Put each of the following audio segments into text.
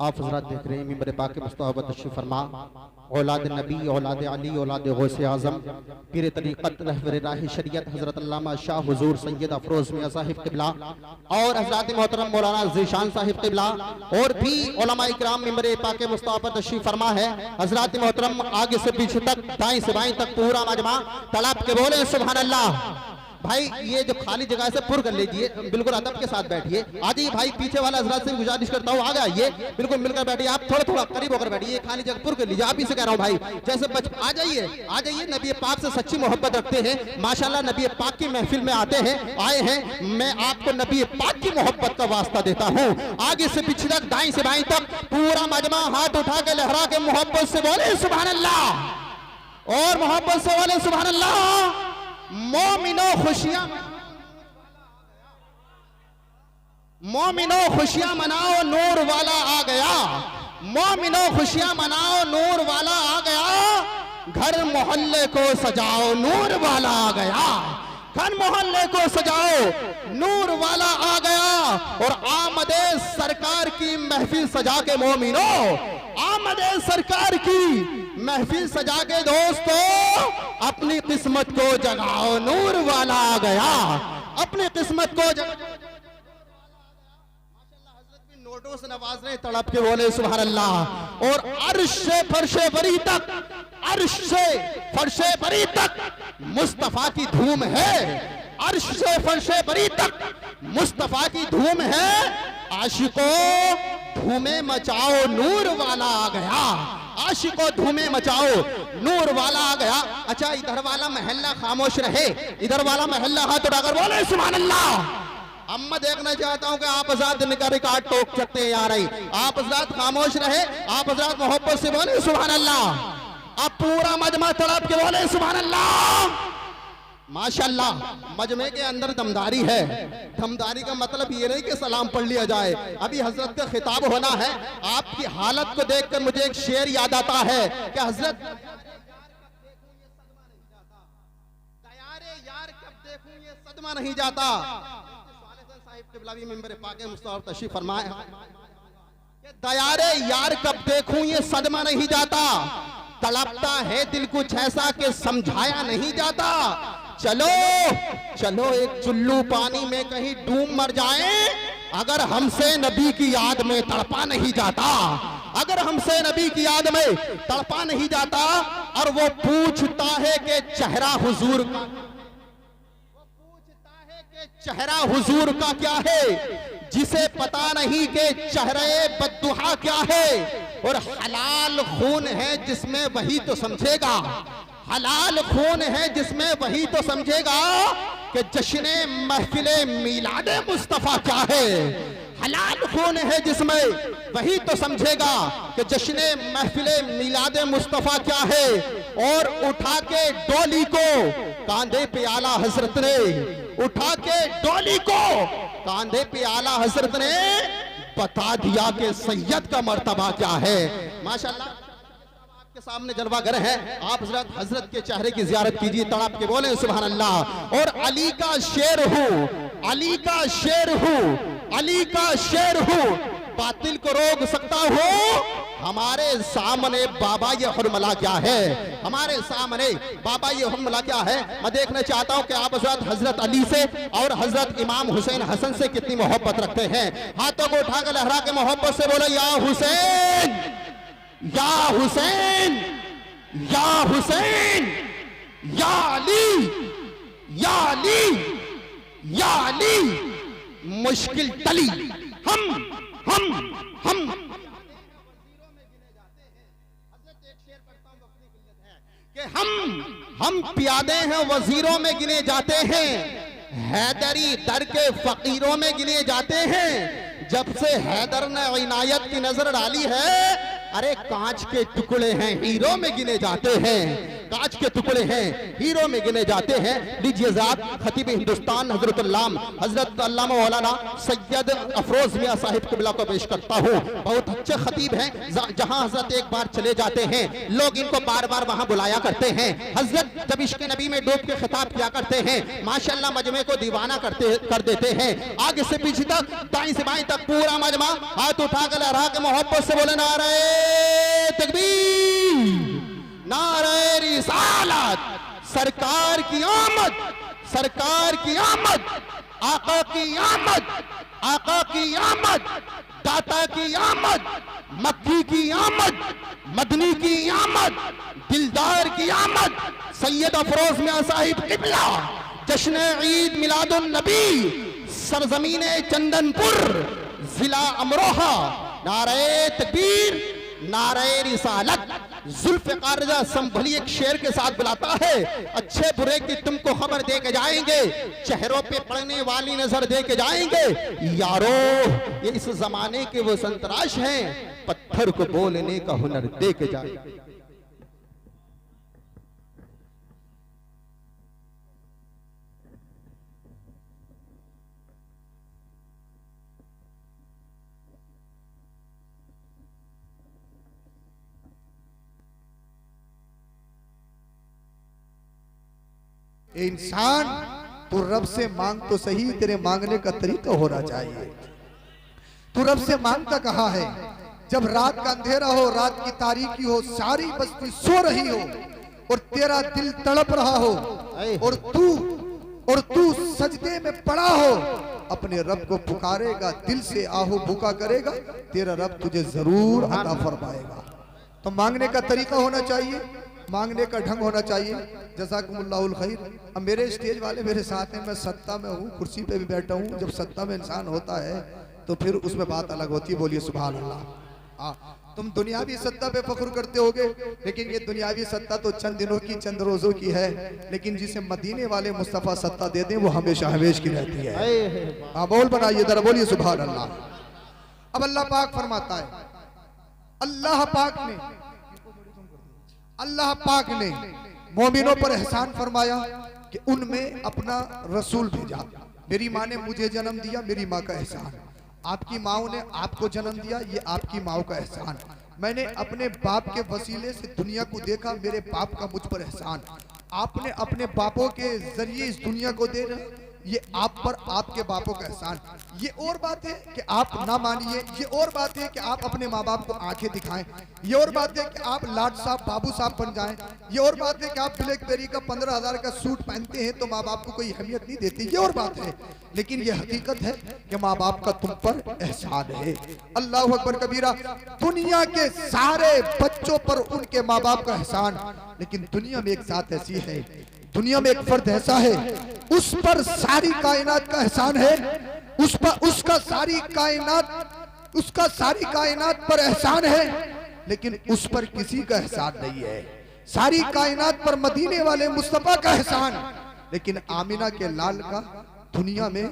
आप हज़रात देख रहे हैं मिंबर पाक मुस्तफ़ा तशरीफ़ फरमा, औलाद नबी, औलाद अली, औलाद गौसे आज़म, पीर तरीक़त रहबर राह शरीयत हज़रत अल्लामा शाह हुज़ूर सैयद अफरोज़ मियां साहिब क़िबला और हज़रात मोहतरम मौलाना ज़ीशान साहिब क़िबला और भी उलमा इकराम मिंबर पाक मुस्तफ़ा तशरीफ़ फरमा है। हज़रात मोहतरम आगे से पीछे तक, दाएं से बाएं तक पूरा मजमा तड़प के बोले सुभान अल्लाह। भाई ये जो खाली जगह से पुर कर लीजिए, बिल्कुल अदब के साथ बैठिए। आ जाइए भाई, पीछे वाला हज़रात से गुजारिश करता हूँ आ जाइए, बिल्कुल मिलकर बैठिए। आप थोड़ा थोड़ा करीब होकर बैठिए, खाली जगह पुर कर लीजिए। आप ही से कह रहा हूँ भाई, जैसे आ जाइए आ जाइए। नबी पाक से सच्ची मोहब्बत रखते हैं माशाल्लाह, नबी पाक की महफिल में आते हैं, आए हैं। मैं आपको नबी पाक की मोहब्बत का वास्ता देता हूँ। आगे से पीछे तक, दाएं से बाएं तक पूरा मजमा हाथ उठा के लहरा के मोहब्बत से बोले सुभान अल्लाह और मोहब्बत से बोले सुभान अल्लाह। मोमिनो खुशियां मनाओ, नूर वाला आ गया। मोमिनो खुशियां मनाओ, नूर वाला आ गया। घर मोहल्ले को सजाओ, नूर वाला आ गया। घर मोहल्ले को सजाओ, नूर वाला आ गया। और आमदे सरकार की महफिल सजा के मोमिनो, आमदे सरकार की महफिल सजा के दोस्तों अपनी किस्मत को जगाओ, नूर वाला आ गया। अपनी किस्मत को नोटों से नवाज रहे, तड़प के बोले सुभान अल्लाह। और अर्श से फर्शे बरी तक, अर्श से फर्शे बरी तक मुस्तफा की धूम है। अर्श से फर्शे बरी तक मुस्तफा की धूम है। आशिकों धूमे मचाओ, नूर वाला आ गया। आशिकों धूमे मचाओ, नूर वाला आ गया। अच्छा, इधर वाला महल्ला खामोश रहे, इधर वाला महल्ला हाथ उठाकर बोले सुभान अल्लाह। अब मैं देखना चाहता हूं कि आप हज़रात इनका रिकॉर्ड टोक सकते हैं यार। आप हज़रात खामोश रहे, आप हज़रात मोहब्बत से बोले सुभान अल्लाह। अब पूरा मजमा तड़प के बोले सुभान अल्लाह। माशाल्लाह, मजमे के अंदर दमदारी है। दमदारी का मतलब ये नहीं कि सलाम पढ़ लिया जाए, अभी हजरत का खिताब होना है। आपकी हालत को देखकर मुझे एक शेर याद आता है कि हजरत यार कब देखूं ये सदमा नहीं जाता। मेंबर पाके मुस्तफा तशरीफ फरमाए, दयारे यार कब देखूं ये सदमा नहीं जाता। तड़पता है दिल कुछ ऐसा कि समझाया नहीं जाता। चलो चलो एक चुल्लू पानी में कहीं डूब मर जाए, अगर हमसे नबी की याद में तड़पा नहीं जाता। अगर हमसे नबी की याद में तड़पा नहीं जाता। और वो पूछता है कि चेहरा हुजूर का, चेहरा हुजूर का क्या है, जिसे पता नहीं कि चेहरे बद्दुहा क्या है। और हलाल खून है जिसमें वही तो समझेगा, हलाल खून है जिसमें वही तो समझेगा कि जश्ने महफिले मीलादे मुस्तफा क्या है। हलाल खून है जिसमें वही तो समझेगा कि जश्ने महफिले मीलादे मुस्तफा क्या है। और उठा के डोली को कांधे पे आला हजरत ने, उठा के डोली को कांधे पे आला हजरत ने बता दिया कि सैयद का मर्तबा क्या है। माशाल्लाह आपके सामने जलवागर है। आप हजरत के चेहरे की जियारत कीजिए, तड़प के बोले सुभान अल्लाह। और अली का शेर हूँ, अली का शेर हूँ, अली का शेर हूँ, बातिल को रोक सकता हूँ। हमारे सामने बाबा ये हुर्मला क्या है, हमारे सामने बाबा ये हुर्मला क्या है। मैं देखना चाहता हूं कि आप हजरत अली से और हजरत इमाम हुसैन हसन से कितनी मोहब्बत रखते हैं। हाथों को उठाकर लहरा के मोहब्बत से बोलो या हुसैन, या हुसैन, या हुसैन, या अली, या अली, या अली। मुश्किल टली, हम कि हम प्यादे हैं वजीरों में गिने जाते हैं, हैदरी दर के फकीरों में गिने जाते हैं। जब से हैदर ने इनायत की नजर डाली है, अरे कांच के टुकड़े हैं हीरों में गिने जाते हैं। कांच के टुकड़े हैं, हीरो में गिने जाते हैं। लीजिए ज़ात खतीब हिंदुस्तान हजरत अल्लामा मौलाना सैयद अफरोज मियां साहिब क़िबला को पेश करता हूँ। बहुत अच्छे खतीब हैं, जहां हजरत एक बार चले जाते हैं लोग इनको बार बार वहां बुलाया करते हैं। हजरत जब इश्क़ नबी में डूब के खिताब किया करते हैं, माशाअल्लाह मजमे को दीवाना कर देते हैं। आगे से पीछे तक, दाएं से बाएं तक पूरा मजमा हाथ उठा कर लहरा के मोहब्बत से बोले नारे तकबीर, नारे रिसालत, सरकार की आमद, सरकार की आमद, आका की आमद, आका की आमद, दाता की आमद, मक्की की आमद, मदनी की आमद, दिलदार की आमद, सैयद अफरोज मियां साहिब क़िबला, जश्न ईद मिलादुन नबी, सरजमीने चंदनपुर, जिला अमरोहा। नारे तकबीर, नारे रिसालत। जुल्फ़िकार संभली एक शेर के साथ बुलाता है, अच्छे बुरे की तुमको खबर दे के जाएंगे, चेहरों पे पड़ने वाली नजर दे के जाएंगे। यारो ये इस जमाने के वो संतराश हैं, पत्थर को बोलने का हुनर दे के जाएंगे। इंसान तू रब से मांग तो सही, तेरे मांगने का तरीका होना चाहिए। तू रब से मांगता कहाँ है? जब रात का अंधेरा हो, रात की तारीकी हो, सारी बस्ती सो रही हो और तेरा दिल तड़प रहा हो और तू सजदे में पड़ा हो, अपने रब को पुकारेगा, दिल से आहो भूखा करेगा, तेरा रब तुझे जरूर अता फरमाएगा। तो मांगने का तरीका होना चाहिए, मांगने का ढंग होना चाहिए। जज़ाकुमुल्लाहुल खैर। अब मेरे स्टेज वाले मेरे साथ हैं, मैं सत्ता में हूँ, कुर्सी पे भी बैठा हूँ। जब सत्ता में इंसान होता है तो फिर उसमें बात अलग होती है। बोलिए सुभान अल्लाह। तुम दुनियावी सत्ता पे फख्र करते होगे, लेकिन ये दुनियावी सत्ता तो चंद दिनों की, चंद रोजों की है, लेकिन जिसे मदीने वाले मुस्तफ़ा सत्ता दे दें वो हमेशा हमेश की रहती है। हाँ बोल बनाइए जरा, बोलिए सुभान अल्लाह। अब अल्लाह पाक फरमाता है, अल्लाह पाक ने मोमिनों पर एहसान फरमाया कि उनमें अपना रसूल भेजा। मेरी माँ ने मुझे जन्म दिया, मेरी माँ का एहसान। आपकी माओ ने आपको जन्म दिया, ये आपकी माओ का एहसान। मैंने अपने बाप के वसीले से दुनिया को देखा, मेरे बाप का मुझ पर एहसान। आपने अपने बापों के जरिए इस दुनिया को दे रहे, ये आप पर आपके बापों का एहसान। ये और बात है कि आप ना मानिए, ये और बात है कि आप अपने माँ बाप को आंखें दिखाएं, ये और बात है कि आप लाट साहब बाबू साहब बन जाएं, ये और बात है कि आप ब्लैकबेरी का 15,000 का सूट पहनते हैं तो माँ बाप को कोई अहमियत नहीं देती, ये और बात है। लेकिन ये हकीकत है कि माँ बाप का तुम पर एहसान है। अल्लाह अकबर कबीरा। दुनिया के सारे बच्चों पर उनके माँ बाप का एहसान, लेकिन दुनिया में एक साथ ऐसी है, दुनिया में एक फर्द ऐसा है, उस पर सारी कायनात का एहसान है, उस पर उसका सारी कायनात पर एहसान है, लेकिन उस पर किसी का एहसान नहीं है। सारी कायनात पर मदीने वाले मुस्तफा का एहसान, लेकिन आमिना के लाल का दुनिया में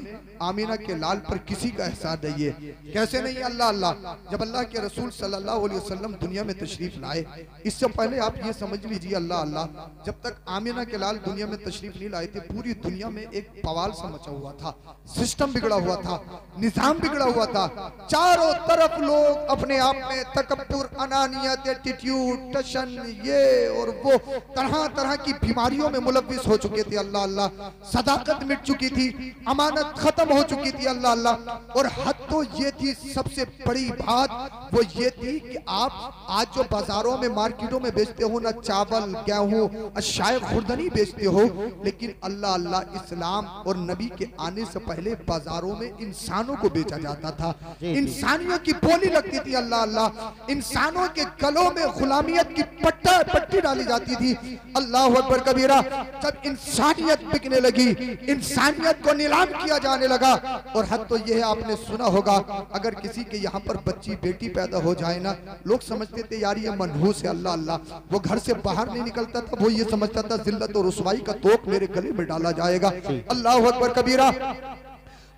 आमिना के लाल पर किसी का एहसान नहीं है। कैसे नहीं? अल्लाह अल्लाह। जब अल्लाह के रसूल सल्लल्लाहु अलैहि वसल्लम दुनिया में तशरीफ लाए, इससे पहले आप ये समझ लीजिए अल्लाह अल्लाह, जब तक आमिना के लाल दुनिया में तशरीफ नहीं लाए थे, पूरी दुनिया में एक बवाल सा मचा हुआ था, सिस्टम बिगड़ा हुआ था, निजाम बिगड़ा हुआ था। चारों तरफ लोग अपने आप में तकब्बुर, अनानियत, एटीट्यूड, टशन, ये और वो तरह तरह की बीमारियों में मुलव्विस हो चुके थे। अल्लाह अल्लाह। सदाकत मिट चुकी थी, अमानत खत्म हो चुकी थी। अल्लाह अल्लाह। और हद तो ये थी, सबसे बड़ी बात वो ये थी कि आप आज जो बाजारों में, मार्केटों में बेचते हो ना, चावल, गेहूं, अशाय खुर्दनी बेचते हो, लेकिन अल्लाह अल्लाह, इस्लाम और नबी के आने से पहले बाजारों में इंसानों को बेचा जाता था, इंसानियों की बोली लगती थी। अल्लाह अल्लाह। इंसानों के गलों में गुलामियत की पट्टी डाली जाती थी। अल्लाह अकबर कबीरा। जब इंसानियत बिकने लगी, इंसानियत को नीलाम किया जाने लगा, और हद तो यह है, आपने सुना होगा, अगर किसी के यहाँ पर बच्ची बेटी पैदा हो जाए ना, लोग समझते थे यार ये मनहूस है। अल्लाह अल्लाह। वो घर से बाहर नहीं निकलता था, वो ये समझता था जिल्लत और रुसवाई का तोक मेरे गले में डाला जाएगा। अल्लाह अकबर कबीरा।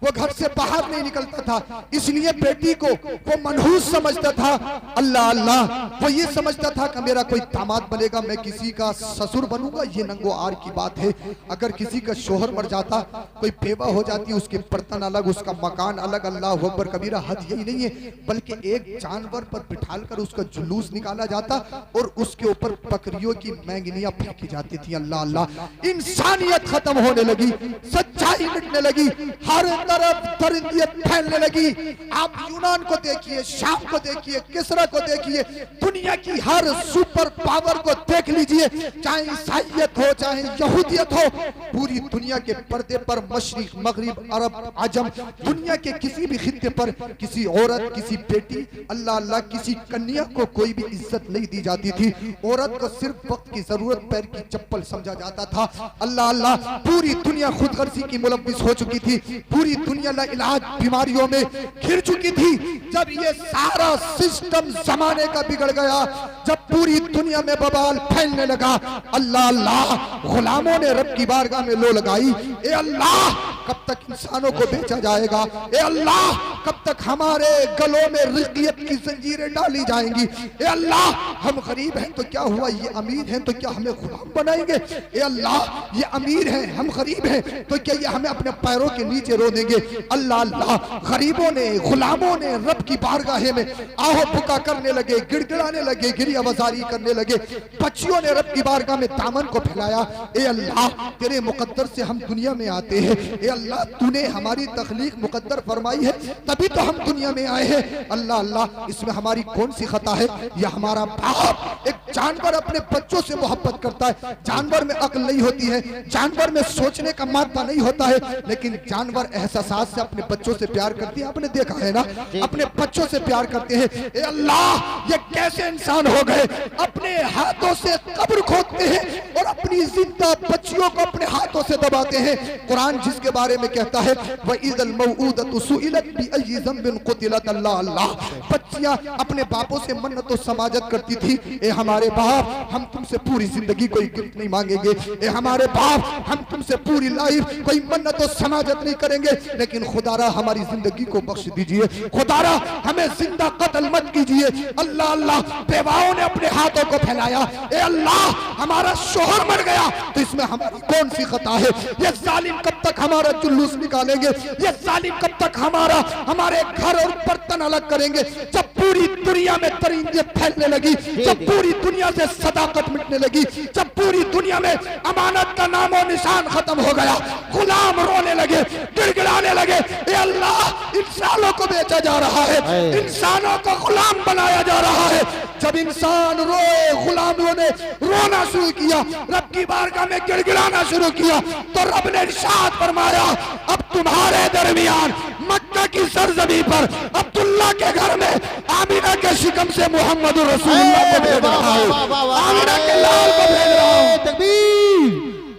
वो घर से बाहर नहीं निकलता था, इसलिए बेटी को वो मनहूस समझता था। अल्लाह अल्लाह, वो ये समझता था कि मेरा कोई दामाद बनेगा, मैं किसी का ससुर बनूंगा। ये नंगो आर की बात है। अगर किसी का शोहर मर जाता, कोई बेवा हो जाती, उसके बर्तन अलग, उसका मकान अलग। अल्लाह अकबर कबीरा, हद यही नहीं है, बल्कि एक जानवर पर बिठाल कर उसका जुलूस निकाला जाता और उसके ऊपर बकरियों की मैंगनियां फेंकी जाती थी। अल्लाह अल्लाह, इंसानियत खत्म होने लगी, सच्चाई मिटने लगी, हर तरफ दरिंदियत फैलने लगी। आप यूनान को देखिए, शाम को देखिए, किसरा को देखिए, दुनिया की हर सुपर पावर को देख लीजिए, चाहे ईसाइयत हो चाहे यहूदियत हो, पूरी दुनिया के पर्दे पर मशरिक मगरिब अरब अजम, दुनिया के किसी भी खित्ते पर किसी औरत, किसी बेटी, अल्लाह अल्लाह, किसी कन्या को कोई भी इज्जत नहीं दी जाती थी। औरत को सिर्फ वक्त की जरूरत, पैर की चप्पल समझा जाता था। अल्लाह अल्लाह, पूरी दुनिया खुदगर्जी की मुलव्विस हो चुकी थी, पूरी दुनिया लाइलाज बीमारियों में घिर चुकी थी। जब ये सारा सिस्टम जमाने का बिगड़ गया, जब पूरी दुनिया में बवाल फैलने लगा, अल्लाह अल्लाह, गुलामों ने रब की बारगाह में लो लगाई, ए अल्लाह कब तक इंसानों को बेचा जाएगा, ए अल्लाह कब तक हमारे गलों में रिज़्क़ियत की जंजीरें डाली जाएंगी, ए अल्लाह हम गरीब हैं तो क्या हुआ, ये अमीर हैं तो क्या हमें गुलाम बनाएंगे, ए अल्लाह ये अमीर हैं हम गरीब हैं तो क्या ये हमें अपने पैरों के नीचे रो देंगे। अल्लाह अल्लाह, गरीबों ने, गुलामों ने रब की बारगाह में आहो पुका करने लगे, गिड़गिड़ाने लगे, गिरियावजारी करने लगे। बच्चियों ने रब की बारगाह में दामन को फैलाया, ए अल्लाह तेरे मुकद्दर से हम दुनिया में आते हैं, ए अल्लाह तूने हमारी तख्लीक मुकद्दर फरमाई है तभी तो हम दुनिया में आए हैं। अल्लाह अल्लाह, इसमें हमारी कौन सी खता है। या हमारा बाप, एक जानवर अपने बच्चों से मोहब्बत करता है, जानवर में अक्ल नहीं होती है, जानवर में सोचने का मादा नहीं होता है, लेकिन जानवर एहसास से अपने बच्चों से प्यार करती है। आपने देखा है ना, अपने बच्चों से प्यार करते हैं। ए अल्लाह, ये कैसे इंसान हो गए, अपने हाथों से कब्र खोदते हैं और अपनी जिंदा बच्चियों को अपने हाथों से दबाते हैं। कुरान जिसके बारे में कहता है, वइज़ल मौऊदतु सुइलत बिअय्यि ज़ंबिन क़ुतिलत। अल्लाह अल्लाह, बच्चियां अपने बापों से मन्नत और समाजत करती थी, ए हमारे बाप हम तुमसे पूरी जिंदगी कोई गिफ्ट नहीं मांगेंगे, ए हमारे बाप हम तुमसे पूरी लाइफ कोई मन्नत और समाजत नहीं करेंगे, लेकिन खुदारा हमारी जिंदगी को बख्श दीजिए, खुदारा हमें जिंदा कत्ल मत कीजिए। अल्लाह अल्लाह, बेवाओं ने अपने हाथों को फैलाया, ए अल्लाह हमारा शोहर मर गया तो इसमें हमारी कौन सी खता है। ये जालिम कब तक हमारा जुलूस निकालेंगे, ये जालिम कब तक हमारे घर और बर्तन अलग करेंगे। जब पूरी दुनिया में दरिंदियत फैलने लगी, जब पूरी दुनिया से सदाकत मिटने लगी, जब पूरी दुनिया में अमानत का नामो निशान खत्म हो गया, गुलाम रोने लगे, गिड़गिड़ाने लगे, ए अल्लाह इंसानों को बेचा जा रहा है, इंसानों को गुलाम बनाया जा रहा है। जब इंसान रोए, गुलामों ने रोना शुरू किया, रब की बारगाह में गिड़गिड़ाना शुरू किया, तो रब ने इरशाद फरमाया, अब तुम्हारे दरमियान मक्का की सरजमी पर अब्दुल्ला के घर में आमिना के शिकम से मोहम्मद रसूलुल्लाह को भेज रहा हूं, आमिना के लाल को भेज रहा हूं। तकबीर,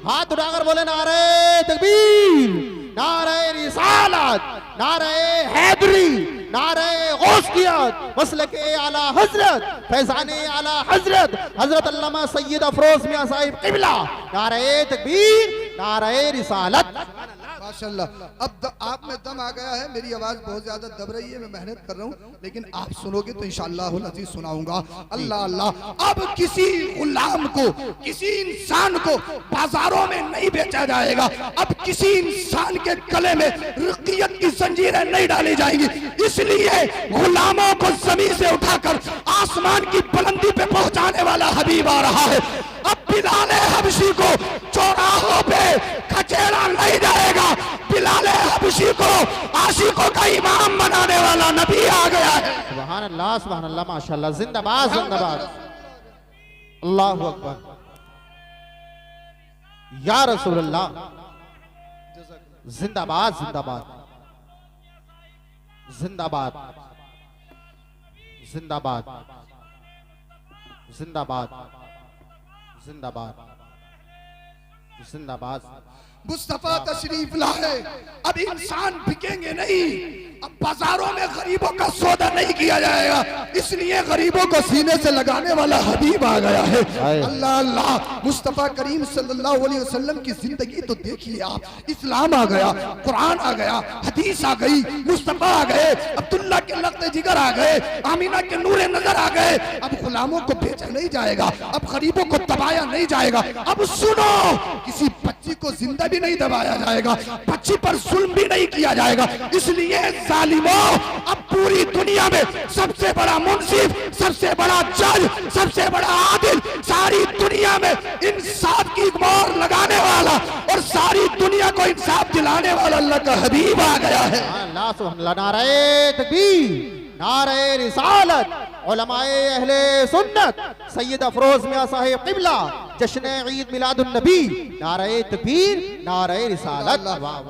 हाथ उठाकर बोले नारे तकबीर, नारे रिसालत, नारे हैदरी, नारे गौसियत, मसलके आला हजरत, फैजाने आला हजरत, हजरत अल्लामा सैयद अफरोज मियां साहिब क़िबला, नारे तकबीर, नारे रिसालत। माशाल्लाह, अब आप में दम आ गया है, मेरी आवाज बहुत ज्यादा दब रही है, मैं मेहनत कर रहा हूँ, लेकिन आप सुनोगे तो इंशाअल्लाह अज़ीज़ सुनाऊंगा। अल्लाह अल्लाह, अब किसी गुलाम को, किसी इंसान को बाजारों में नहीं बेचा जाएगा, अब किसी इंसान के गले में रिक़ियत की जंजीरें नहीं डाली जाएंगी। इसलिए गुलामों को जमीन से उठाकर आसमान की बुलंदी पे पहुंचाने वाला हबीब आ रहा है। अब बिलाल हबशी को चौराहों पे खचेड़ा नहीं जाएगा, बिलाल हबशी को आशिकों का इमाम बनाने वाला नबी आ गया है। सुभान अल्लाह, माशाअल्लाह, जिंदाबाद जिंदाबाद, अल्लाहु अकबर, या रसूल अल्लाह, जिंदाबाद जिंदाबाद जिंदाबाद जिंदाबाद जिंदाबाद जिंदाबाद जिंदाबाद मुस्तफा तशरीफ लाए। अब इंसान बिकेंगे नहीं, अब बाजारों में गरीबों का सौदा नहीं किया जाएगा, इसलिए गरीबों को सीने से लगाने वाला हबीब आ गया है। अल्लाह अल्लाह, मुस्तफा करीम सल्लल्लाहु अलैहि वसल्लम की जिंदगी तो देखिए आप, इस्लाम आ गया, कुरान आ गया, हदीस आ गई, मुस्तफा आ गए, अब्दुल्ला के लख्त जिगर आ गए, आमीना के नूरे नजर आ गए। अब गुलामों को बेचा नहीं जाएगा, अब गरीबों को दबाया नहीं जाएगा। अब सुनो, किसी बच्ची को जिंदा भी नहीं दबाया जाएगा, बच्ची पर जुल्म भी नहीं किया जाएगा। इसलिए जालिमों, अब पूरी दुनिया में सबसे बड़ा मुंसिफ, सबसे बड़ा जज, सबसे बड़ा आदिल, सारी दुनिया में इंसाफ की मोहर लगाने वाला और सारी दुनिया को इंसाफ दिलाने वाला अल्लाह का हबीब आ गया है। अल्लाह सुब्हानल्लाह, नारे तकबीर, नारे रिसालत, उलमाए अहले सुन्नत, सैयद अफरोज मियां साहिब क़िबला, जश्न ईद मिलादुन नबी, नारे तकबीर, नारे रिसालत।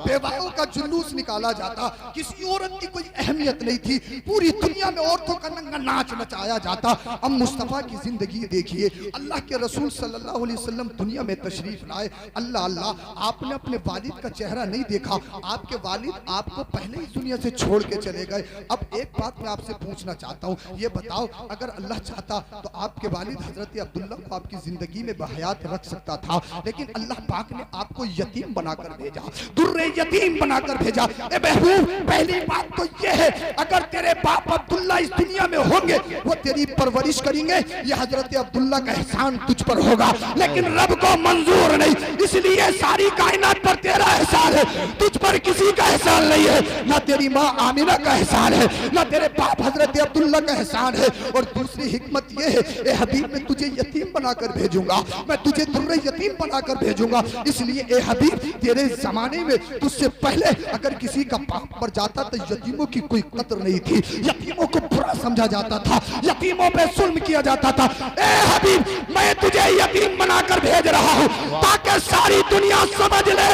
बेवाओं का जुलूस निकाला जाता, किसी औरत की कोई अहमियत नहीं थी, पूरी दुनिया में औरतों का नंगा नाच नचाया जाता। अब मुस्तफा की जिंदगी देखिए, अल्लाह के रसूल सल्लल्लाहु अलैहि वसल्लम दुनिया में तशरीफ लाए। अल्लाह अल्लाह, आपने अपने वालिद का चेहरा नहीं देखा, आपके वालिद आपको पहले ही दुनिया से छोड़ के चले गए। अब एक बात मैं आपसे पूछना चाहता हूँ, ये बताओ, अगर अल्लाह चाहता तो आपके वालिद हजरत अब्दुल्ला को आपकी जिंदगी में बहयात रख सकता था, लेकिन अल्लाह पाक ने आपको यतीम बनाकर भेजा, दुर्रे यतीम बनाकर भेजा। ए महबूब, पहली बात तो ये है, अगर तेरे बाप अब्दुल्ला इस दुनिया में होंगे, वो तेरी परवरिश करेंगे, ये हजरत अब्दुल्ला का एहसान तुझ पर होगा, लेकिन रब को मंजूर नहीं, इसलिए सारी कायनात पर तेरा एहसान है, तुझ पर किसी का एहसान नहीं है। ना तेरी माँ आमिना का एहसान है, ना तेरे बाप हजरत अब्दुल्ला का एहसान है। और दूसरी हिकमत यह है, ए हबीब, मैं तुझे यतीम बनाकर भेजूंगा, मैं तुझे दुर्रे यतीम बनाकर भेजूंगा। इसलिए ए हबीब, तेरे जमाने में तुझसे पहले अगर किसी का बाप मर जाता तो यतीमों की कोई कदर नहीं थी, यतीमों को बुरा समझा जाता था, यतीमों पे जुल्म किया जाता था। ए हबीब, मैं तुझे यतीम बनाकर भेज रहा हूँ ताकि सारी दुनिया समझ ले,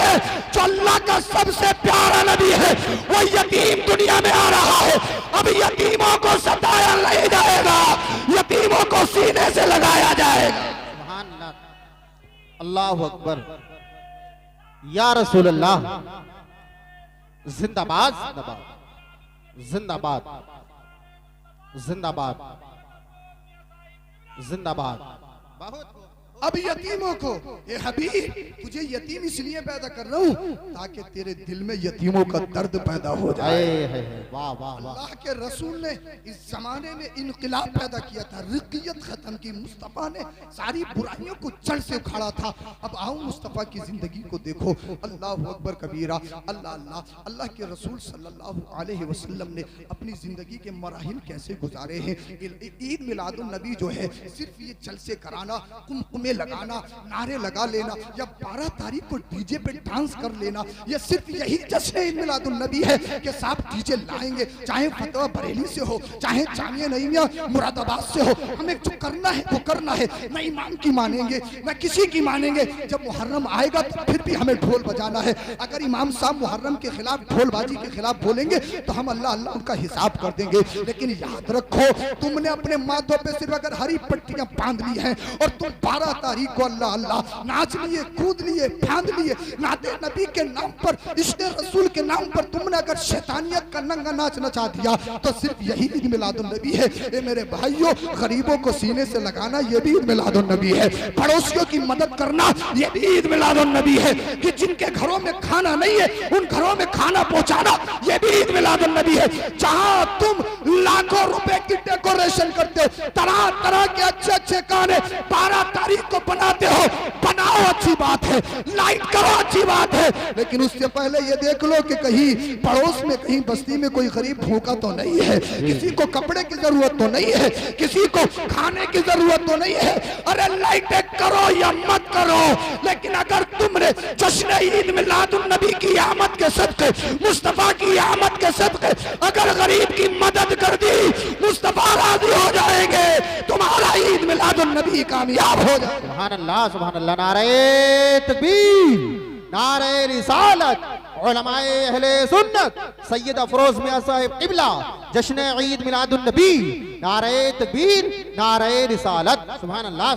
जो अल्लाह का सबसे प्यारा नबी है वो यतीम दुनिया में आ रहा है। अब यतीमों को सताया नहीं जाएगा, यतीमों को सीने से लगाया जाएगा। सुभान अल्लाह, अल्लाहु अकबर, या रसूल अल्लाह, जिंदाबाद जिंदाबाद जिंदाबाद जिंदाबाद जिंदाबाद। बहुत अब यतीमों को, ये हबीब, तुझे यतीम इसलिए पैदा कर रहा हूँ ताकि तेरे दिल में यतीमों का दर्द पैदा हो जाए। वाह वाह वाह। अल्लाह के रसूल ने इस जमाने में इनकलाब पैदा किया था, रिकियत खत्म की, मुस्तफा ने सारी बुराइयों को जड़ से उखाड़ा था। अब आओ मुस्तफा की जिंदगी को देखो, अल्लाह अकबर कबीरा। अल्लाह अल्लाह, अल्लाह के रसूल सल्लल्लाहु अलैहि वसल्लम ने अपनी जिंदगी के मराहिल कैसे गुजारे हैं। ईद मिलादुन नबी जो है, सिर्फ ये जलसे कराना, कुमकुमे लगाना, नारे लगा लेना, या 12 तारीख को डीजे पे डांस कर लेना, ये सिर्फ यही जश्न ईद मिलादुन नबी है कि साहब डीजे लाएंगे, चाहे फतवा बरेली से हो, चाहे जामिया नईमिया मुरादाबाद से हो, हमें जो करना है वो करना है, न इमाम की मानेंगे न किसी की मानेंगे। जब मुहर्रम आएगा तो फिर भी हमें ढोल बजाना है, अगर इमाम साहब मुहर्रम के खिलाफ ढोलबाजी के खिलाफ बोलेंगे तो हम अल्लाह अल्लाह उनका हिसाब कर देंगे। लेकिन याद रखो, तुमने अपने माथों पे सिर्फ अगर हरी पट्टियां बांध ली हैं और तुम 12 तारीख को अल्लाह अल्लाह नाच लिए, कूद लिए, फांद लिए, नाते नबी के नाम पर, इश्क़ रसूल के नाम पर तुमने अगर शैतानियत का नंगा नाच नचा दिया तो सिर्फ यही ईद मिलादुन नबी है। ये मेरे भाइयों, गरीबों को सीने से लगाना ये भी ईद मिलादुन नबी है, पड़ोसियों की मदद करना ये भी ईद मिलादुन नबी है, कि जिनके घरों में खाना नहीं है उन घरों में खाना पहुंचाना ये भी ईद मिलादुन नबी है। जहां तुम लाखों रुपए की डेकोरेशन करते हो, तरह तरह के अच्छे अच्छे गाने 12 तारीख को बनाते हो, बनाओ, अच्छी बात है, लाइट करो, अच्छी बात है, लेकिन उससे पहले ये देख लो कि कहीं पड़ोस में, कहीं बस्ती में कोई गरीब भूखा तो नहीं है, किसी को कपड़े की जरूरत तो नहीं है, किसी को खाने की जरूरत तो नहीं है। अरे लाइटें करो या मत करो, लेकिन अगर तुमने जश्न ईद मिलादुन नबी की आमद के सदके, मुस्तफा की आमद के सदके अगर गरीब की मदद कर दी, मुस्तफा राजी हो जाएंगे, तुम्हारा ईद मिलादुन नबी कामयाब हो जाए। सुभान अल्लाह, सुभान अल्लाह, नारे तकबीर, नारे रिसालत, उलमाए अहले सुन्नत, सैयद अफरोज मियां साहिब क़िबला, जश्न ईद मिलादुन नबी, नारे तकबीर, नारे रिसालत। सुभान अल्लाह।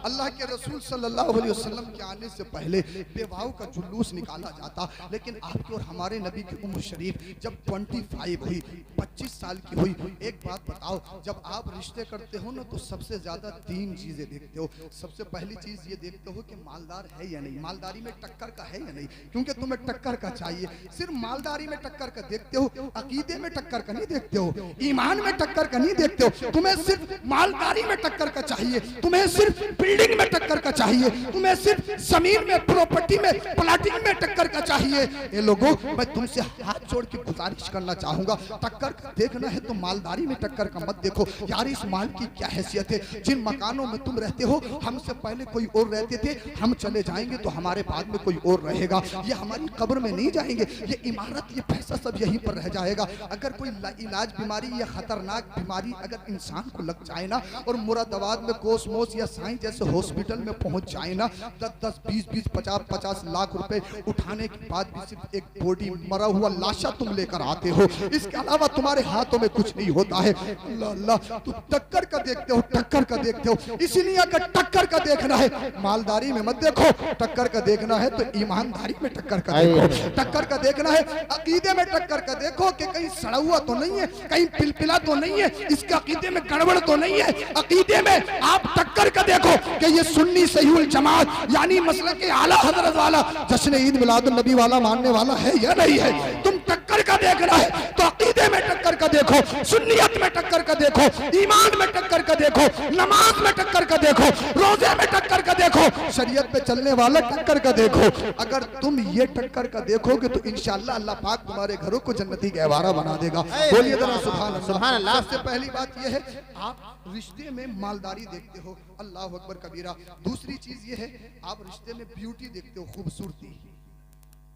अल्लाह के रसूल सल्लल्लाहु अलैहि वसल्लम के आने से पहले बेवाओं का जुलूस निकाला जाता, लेकिन आपके और हमारे नबी की उम्र शरीफ जब 25 हुई, 25 साल की हुई। एक बात बताओ, जब आप रिश्ते करते हो ना तो सबसे ज्यादा 3 चीजें देखते हो। सबसे पहली चीज ये देखते हो कि मालदार है या नहीं, मालदारी में टक्कर का है या नहीं, क्योंकि तुम्हें टक्कर का चाहिए। सिर्फ मालदारी में टक्कर का देखते हो, अकीदे में टक्कर का नहीं देखते हो, ईमान में टक्कर का नहीं देखते हो। तुम्हें सिर्फ मालदारी में टक्कर का चाहिए, तुम्हें सिर्फ बिल्डिंग में टक्कर का चाहिए, तुम्हें सिर्फ जमीन में, प्रॉपर्टी में, प्लाटिंग में टक्कर का चाहिए। ये लोगों, मैं तुमसे हाथ जोड़ के गुजारिश करना चाहूंगा, टक्कर का देखना है तो मालदारी में टक्कर का मत देखो। यार इस माल की क्या हैसियत है, जिन मकानों में तुम रहते हो हमसे पहले कोई और रहते थे, हम चले जाएंगे तो हमारे बाद में कोई और रहेगा। ये हमारी कब्र में नहीं जाएंगे, ये इमारत, ये पैसा सब यहीं पर रह जाएगा। अगर कोई इलाज बीमारी या खतरनाक बीमारी अगर इंसान को लग जाए ना, और मुरादाबाद में कोसमोस या साईं जैसे हॉस्पिटल में पहुंच जाए ना, 10-10, 20-20, 50-50 लाख रुपए उठाने के बाद भी सिर्फ एक बॉडी, मरा हुआ लाशा तुम लेकर आते हो, इसके अलावा तुम्हारे हाथों में कुछ नहीं होता है। अल्लाह अल्लाह, तुम टक्कर का देखते हो, टक्कर का देखते हो। इसीलिए अगर टक्कर का देखना है मालदारी में मत देखो, टक्कर का देखना है तो ईमानदारी में टक्कर का देखो। टक्कर का देखना है अकीदे में टक्कर का देखो कि कहीं सड़ा हुआ तो नहीं है, कहीं पिलपिला तो नहीं है, इसके अकीदे में गड़बड़ तो नहीं है। अकीदे में आप टक्कर का देखो कि ये सुन्नी सहीहुल जमात यानी मसलक के आला हजरत वाला, जश्न ईद मिलादुन नबी वाला मानने वाला है या नहीं है। तुम टक्कर का देखना है तो अकीदे में टक्कर का देखो, सुन्नियत में टक्कर का देखो, ईमान में टक्कर का देखो, नमाज में टक्कर का देखो, रोजे में टक्कर का देखो, शरीयत पे चलने वाला टक्कर का देखो। अगर तुम ये टक्कर का देखोगे तो इंशाअल्लाह अल्लाह पाक तुम्हारे घरों को जन्नती गहवारा बना देगा। बोलिए जरा सुभान अल्लाह। सबसे पहली बात यह है, आप रिश्ते में मालदारी देखते हो, अल्लाह अकबर कबीरा। दूसरी चीज ये है, आप रिश्ते में ब्यूटी देखते हो, खूबसूरती।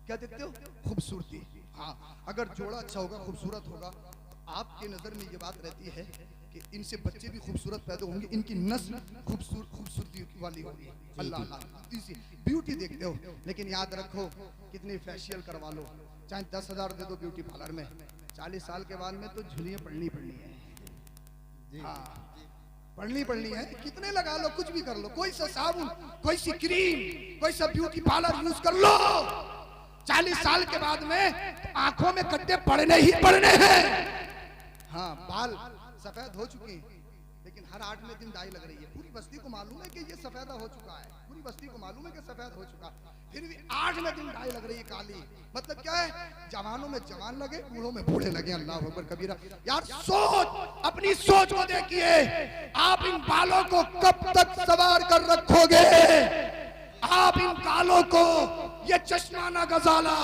क्या देखते हो? खूबसूरती। हाँ, अगर जोड़ा अच्छा होगा, खूबसूरत होगा, आपके नजर में ये बात रहती है कि इनसे बच्चे भी खूबसूरत पैदा होंगे, इनकी नस्ल खूबसूरती वाली होगी। अल्लाह अल्लाह, इसी ब्यूटी देखते हो। लेकिन याद रखो, कितनी फेशियल करवा लो, चाहे 10,000 दे दो ब्यूटी पार्लर में, 40 साल के बाद में तो झुलियां पड़नी है। हाँ, पढ़नी है, कितने लगा लो, कुछ भी कर लो, कोई सा साबुन, कोई सी क्रीम, कोई सा ब्यूटी पार्लर यूज कर लो, 40 साल के बाद में तो आंखों में गड्ढे पड़ने ही पड़ने हैं। हाँ, बाल सफेद हो चुके हैं, लेकिन हर 8वें दिन डाई लग रही है। पूरी बस्ती को मालूम है कि ये सफेदा हो चुका है, पूरी बस्ती को मालूम है कि सफेद हो चुका, फिर भी 8वें दिन डाई लग रही है काली। मतलब क्या है, जवानों में जवान लगे, बूढ़ों में बूढ़े लगे। अल्लाह अकबर कबीरा। यार सोच, अपनी सोच को देखिए, आप इन बालों को कब तक सवार कर रखोगे? आप इन बालों को, ये चश्माना गजाला,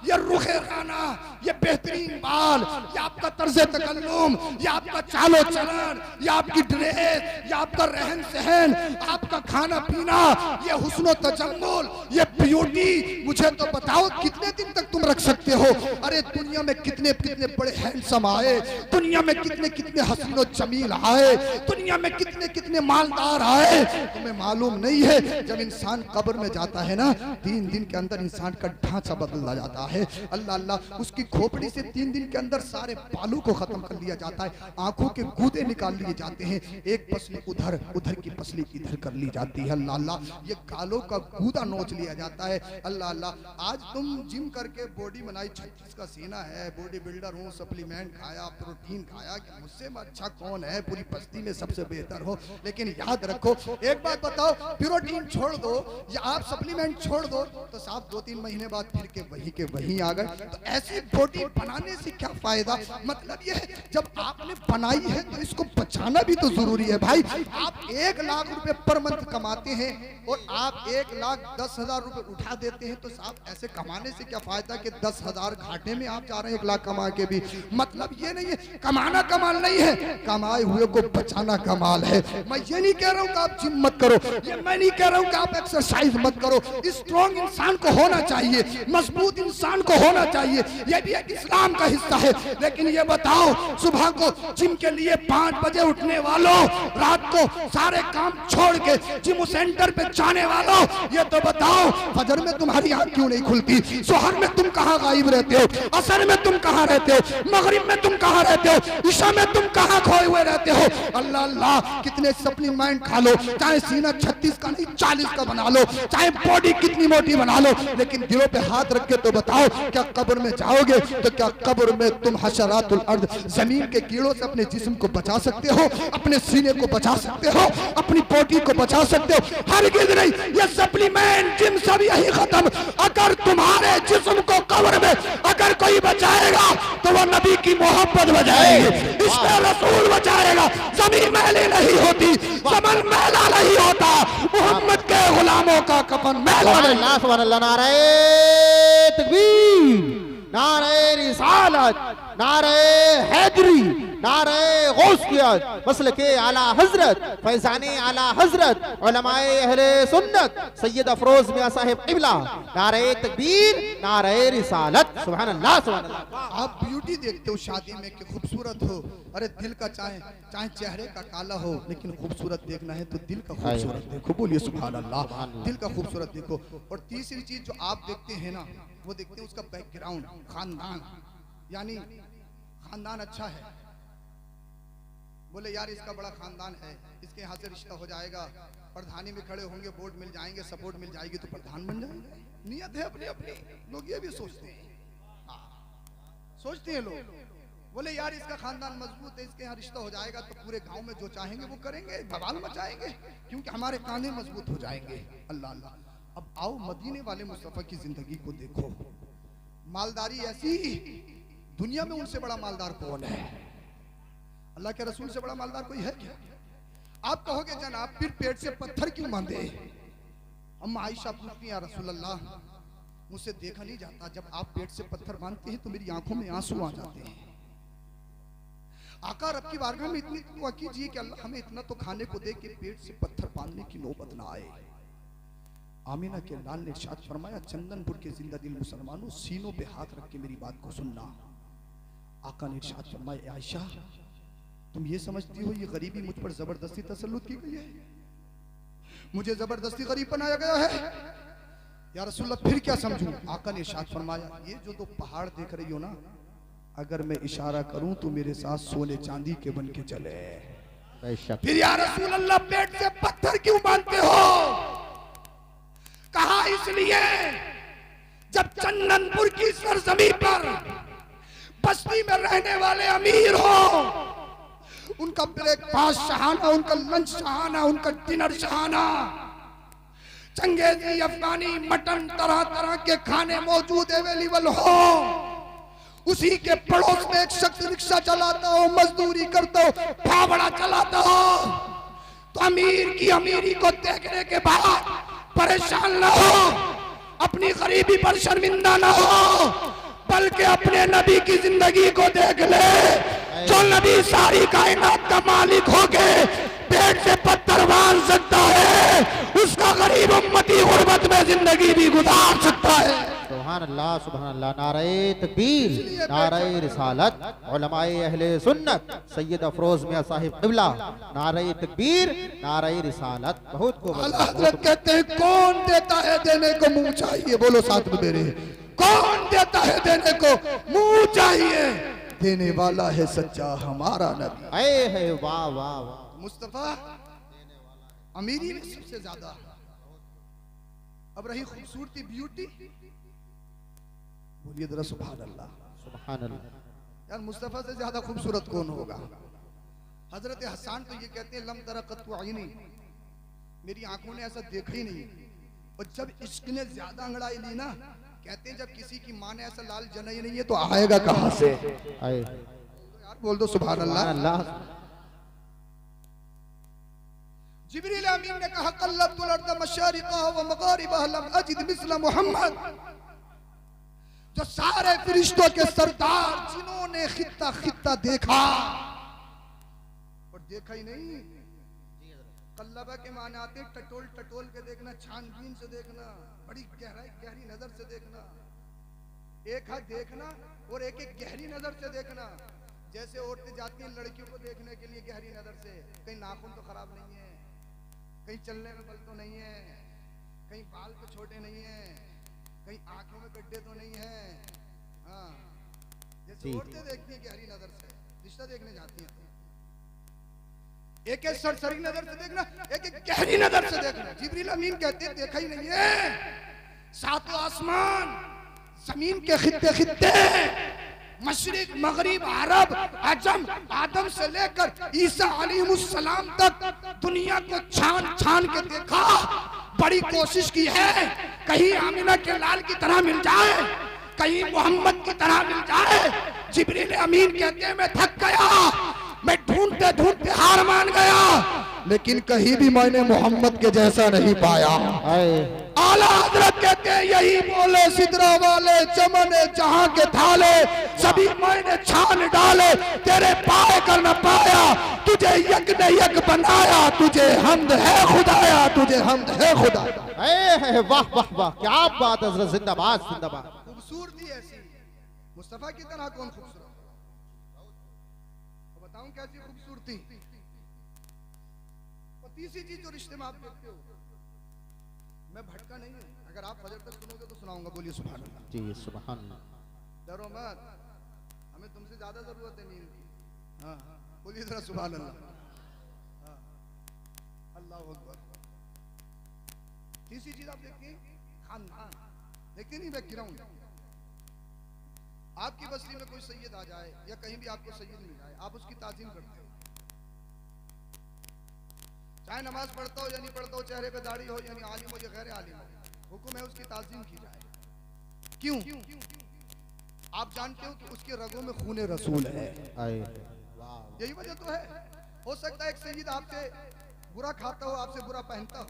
ये रुखे खाना, ये बेहतरीन बाल, ये आपका तर्ज तकल्लुम, ये आपका चालो चलन, ये आपकी ड्रेस, ये आपका रहन सहन, आपका खाना पीना, ये हुस्न तजम्मुल, ये ब्यूटी, मुझे तो बताओ कितने दिन तक तुम रख सकते हो? अरे दुनिया में कितने कितने बड़े हैंडसम आए, दुनिया में कितने कितने हसीनो जमील आए, दुनिया में कितने कितने मालदार आए, तुम्हें मालूम नहीं है? जब इंसान कब्र में जाता है ना, 3 दिन के अंदर इंसान का ढांचा बदला जाता है। अल्लाह अल्लाह, उसकी खोपड़ी से 3 दिन के अंदर सारे बालों को खत्म कर लिया जाता है, आंखों के गूदे निकाल लिए जाते हैं, एक पसली उधर, उधर की पसली इधर कर ली जाती है। अल्लाह अल्लाह, ये गालों का गूदा नोच लिया जाता है। अल्लाह अल्लाह, आज तुम जिम करके बॉडी बनाई, 36 का सीना है, बॉडी बिल्डर हूँ, सप्लीमेंट खाया, प्रोटीन खाया, कि मुझसे अच्छा कौन है, पूरी बस्ती में सबसे बेहतर हो। लेकिन याद रखो, एक बात बताओ, प्रोटीन छोड़ दो या आप सप्लीमेंट छोड़ दो तो साहब 2-3 महीने बाद फिर के वही आ गए। तो ऐसी बॉडी बनाने से क्या फायदा? मतलब ये है, जब आपने बनाई है तो इसको बचाना भी तो जरूरी है भाई। आप 1 लाख रुपए पर मंथ कमाते हैं और आप 1,10,000 रुपए उठा देते हैं, तो साहब ऐसे कमाने से क्या फायदा कि 10,000 घाटे में आप जा रहे हैं 1 लाख कमा के भी। मतलब ये नहीं है, कमाना कमाल नहीं है, कमाए हुए को बचाना कमाल है। मैं ये नहीं कह रहा हूँ कि आप जिम मत करो, ये मैं नहीं कह रहा हूँ कि आप एक्सरसाइज मत करो। स्ट्रॉन्ग इंसान को होना चाहिए, मजबूत इंसान को होना चाहिए, ये भी एक इस्लाम का हिस्सा है। लेकिन ये बताओ, सुबह को जिम के लिए 5 बजे उठने वालों, रात को सारे काम छोड़ के जिम सेंटर पे जाने वालों, ये तो बताओ फजर में तुम्हारी आंख क्यों नहीं खुलती? जोहर में तुम कहाँ गायब रहते हो? असर में तुम कहाँ रहते हो? मगरिब में तुम कहाँ कहाँ रहते हो, ईशा में तुम कहाँ खोए हुए रहते हो। अल्लाह अल्लाह, कितने सप्लीमेंट खा लो, चाहे सीना 36 का नहीं 40 का बना लो, चाहे बॉडी कितनी मोटी बना लो, लेकिन दिलों पे हाथ रख के तो बताओ, क्या कब्र में जाओगे तो क्या कब्र में तुम हशरातुल अर्द, जमीन के कीड़ों से अपने जिस्म को बचा सकते हो, अपने सीने को बचा सकते हो, अपनी बॉडी को बचा सकते हो? हरगिज़ नहीं। ये सप्लीमेंट जिम सब यही खत्म। अगर तुम्हारे जिस्म को कब्र में अगर कोई बचाएगा तो वो नबी की मोहब्बत बचाएगी, इसमें रसूल बचाएगा। जमीन मैली नहीं होती, जमन मैला नहीं होता, मोहम्मद के गुलामों का कफन मैला नहीं। सुभान अल्लाह, नारे तकबीर, नारे रिसालत, नारे हैदरी, नारे गौसियत, मसल के आला हजरत, फैजाने आला हजरत, उलमाए अहले सुन्नत, सैयद अफरोज मियां साहिब क़िबला, नारे तकबीर, नारे रिसालत। सुभान अल्लाह, सुभान अल्लाह। आप ब्यूटी देखते हो शादी में कि खूबसूरत हो, अरे दिल का चाहे चाहे चेहरे का काला हो, लेकिन खूबसूरत देखना है तो दिल का खूबसूरत देखो। बोलिए सुभान अल्लाह, दिल का खूबसूरत देखो। और तीसरी चीज जो आप देखते हैं ना, वो देखते हैं उसका बैकग्राउंड, खानदान, यानी खानदान अच्छा है। बोले यार इसका बड़ा खानदान है, इसके यहाँ से रिश्ता हो जाएगा, प्रधानी में खड़े होंगे, वोट मिल जाएंगे, सपोर्ट मिल जाएगी तो प्रधान बन जाएंगे। नियत है अपनी अपनी, लोग ये भी सोचते हैं, सोचते हैं लोग। बोले यार इसका खानदान मजबूत है, इसके यहाँ रिश्ता हो जाएगा तो पूरे गांव में जो चाहेंगे वो करेंगे, बवाल मचाएंगे, क्योंकि हमारे कांधे मजबूत हो जाएंगे। अल्लाह अल्लाह। अब आओ मदीने वाले मुस्तफा की जिंदगी को देखो। मालदारी ऐसी, दुनिया में उनसे बड़ा मालदार कौन है? अल्लाह के रसूल से बड़ा मालदार कोई है क्या? आप कहोगे जनाब फिर पेट से पत्थर क्यों बांधे? अम्मा आयशा पूछती हैं, या रसूल अल्लाह मुझसे देखा नहीं जाता, जब आप पेट से पत्थर बांधते हैं तो मेरी आंखों में आंसू आ जाते हैं। आका रब की बारगाह में इतनी दुआ कीजिए कि अल्लाह हमें इतना तो खाने को दे कि पेट से पत्थर बांधने की नौबत ना आए। आमिना के लाल ने इरशाद फरमाया, चंदनपुर के जिंदा दिल मुसलमानों सीनों पे हाथ रख के मेरी बात को सुनना। आका ने इरशाद फरमाया, आयशा तुम ये समझती हो ये गरीबी मुझ पर जबरदस्ती तसल्लुत की गई है, मुझे जबरदस्ती गरीब बनाया गया है? या रसूलल्लाह फिर क्या समझूं? आका ने इरशाद फरमाया, ये जो पहाड़ देख रही हो ना, अगर मैं इशारा करूं तो मेरे साथ सोने चांदी के बन के चले। फिर या रसूल अल्लाह पेट से पत्थर क्यों बांधते हो? कहा इसलिए जब चंदनपुर की सरजमी पर बस्ती में रहने वाले अमीर हो, उनका ब्रेकफास्ट शहाना, उनका लंच शहाना, उनका डिनर शहाना, चंगेजी, अफगानी, मटन, तरह तरह के खाने मौजूद अवेलेबल हो, उसी के पड़ोस में एक शख्स रिक्शा चलाता हो, मजदूरी करता हो, फावड़ा चलाता हो, तो अमीर की अमीरी को देखने के बाद परेशान न हो, अपनी गरीबी पर शर्मिंदा न हो, बल्कि अपने नबी की जिंदगी को देख ले। जो नबी सारी कायनात का मालिक होके पेट से पत्थर बांध सकता है, उसका गरीब उम्मती गुर्बत में जिंदगी भी गुजार सकता है। सुभान अल्लाह, सुभान अल्लाह। नारे तकबीर, नारे रिसालत, उलमाए अहले सुन्नत, सैयद अफरोज मियां साहिब क़िबला, नारे तकबीर, नारे रिसालत। बहुत को हज़रत कहते हैं कौन देता है देने को मुंह चाहिए? बोलो साथ में मेरे, कौन देता है देने को मुंह चाहिए? देने वाला है सच्चा हमारा नबी। है वाह वाह वाह। मुस्तफा अमीरी में सबसे ज्यादा। अब रही खूबसूरती, ब्यूटी, बोलिए जरा सुभान अल्लाह, सुभान अल्लाह। यार मुस्तफा से ज्यादा खूबसूरत कौन होगा? हजरत हसन तो ये कहते हैं लम तरा कत्तु आईनी, मेरी आंखों ने ऐसा देखा ही नहीं। और जब इश्क ने ज्यादा अंगड़ाई ली ना, कहते हैं जब किसी की माँ ने ऐसा लाल जना ही नहीं है तो आएगा कहां से? यार बोल दो सुभान अल्लाह। जिब्रील अमीन ने कहा कल्लतुल अर्द मशारिक़हा व मग़ारिबहा लम अजिद मिस्ल मुहम्मद। जो सारे फरिश्तों के सरदार जिन्होंने खित्ता खित्ता देखा और देखा ही नहीं। कल्लबा के माने आते टटोल टटोल के देखना, छानबीन से देखना, बड़ी गहरी नजर से देखना, एक हाथ देखना और एक एक गहरी नजर से देखना। जैसे औरतें जाती हैं लड़कियों को देखने के लिए गहरी नजर से, कहीं नाखून तो खराब नहीं है, कहीं चलने में बल तो नहीं है, कहीं बाल तो छोटे नहीं है, कहीं आंखों में गड्ढे तो नहीं है। हाँ, जैसे औरतें देखती हैं गहरी नजर से। रिश्ता देखने जाती हैं, एक एक सरसरी नजर से देखना, एक एक गहरी नजर से देखना। जिब्रील अमीन कहते हैं देखा ही नहीं है, सातों आसमान, जमीन के खित्ते खित्ते, मशरिक मगरिब अरब अजम, आदम से लेकर ईसा अलैहिस्सलाम तक दुनिया को छान छान के देखा, बड़ी कोशिश की है कहीं आमिना के लाल की तरह मिल जाए, कहीं मोहम्मद की तरह मिल जाए। जिब्रील अमीन कहते हैं मैं थक गया, मैं ढूंढते ढूंढते हार मान गया, लेकिन कहीं भी मैंने मोहम्मद के जैसा नहीं पाया। आला हजरत कहते हैं यही बोले सिदरा वाले चमने जहां के थाले, सभी मैंने छान डाले तेरे पाए कर न पाया, तुझे यक ने यक बनाया, तुझे हमद है खुदाया, तुझे हमद है खुदा। वाह वाह वाह, क्या बात हजरत, जिंदाबाद जिंदाबाद। खूबसूरती ऐसी, मुस्तफा की तरह कौन खूबसूरत, बताऊं कैसी खूबसूरती। और तीसरी चीज जो रिश्ते में आप देखते हो, मैं भटका नहीं हूं, अगर आप फजर तक सुनोगे तो सुनाऊंगा, बोलिए सुभान अल्लाह। जी सुभान अल्लाह। डरो मत, हमें तुमसे ज्यादा जरूरत है नींद की। हाँ बोलिए जरा सुभान अल्लाह। अल्लाह अकबर। तीसरी चीज आप देखिए, खानदान देखते नहीं, मैं गिरा हूं, आपकी बस्ती में कोई सैयद आ जाए या कहीं भी आपको सैयद मिल जाए, आप उसकी ताजीम करते हो, चाहे नमाज पढ़ता हो या नहीं पढ़ता हो, चेहरे पे दाढ़ी हो यानी आलिम हो या गैर आलिम हो, हुक्म है उसकी ताजीम की जाए। क्यों? आप जानते हो कि उसके रगों में खून रसूल है, यही वजह तो है। हो सकता है एक सैयद आपसे बुरा खाता हो, आपसे बुरा पहनता हो,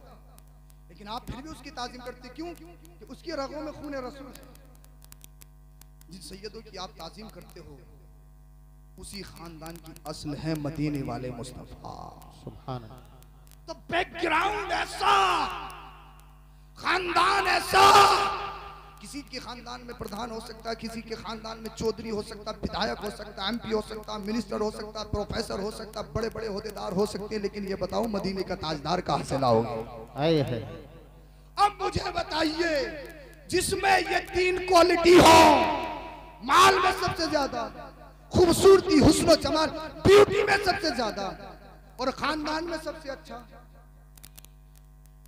लेकिन आप फिर भी उसकी ताजीम करते, क्यों? कि उसके रगों में खून रसूल है। जिन सैयदों की आप ताजीम करते हो उसी खानदान की असल है मदीने वाले मुस्तफा। सुभान अल्लाह। तो बैकग्राउंड ऐसा, खानदान ऐसा, किसी के खानदान में प्रधान हो सकता है, किसी के खानदान में चौधरी हो सकता, विधायक हो सकता, एमपी हो सकता, मिनिस्टर हो सकता, प्रोफेसर हो सकता, बड़े बड़े ओहदेदार हो सकते हैं, लेकिन ये बताओ मदीने का ताजदार कहां से लाओगे? अब मुझे बताइए, जिसमें ये तीन क्वालिटी हो, माल में सबसे ज्यादा, खूबसूरती हुस्न जमाल ब्यूटी में सबसे ज्यादा, और खानदान में सबसे अच्छा,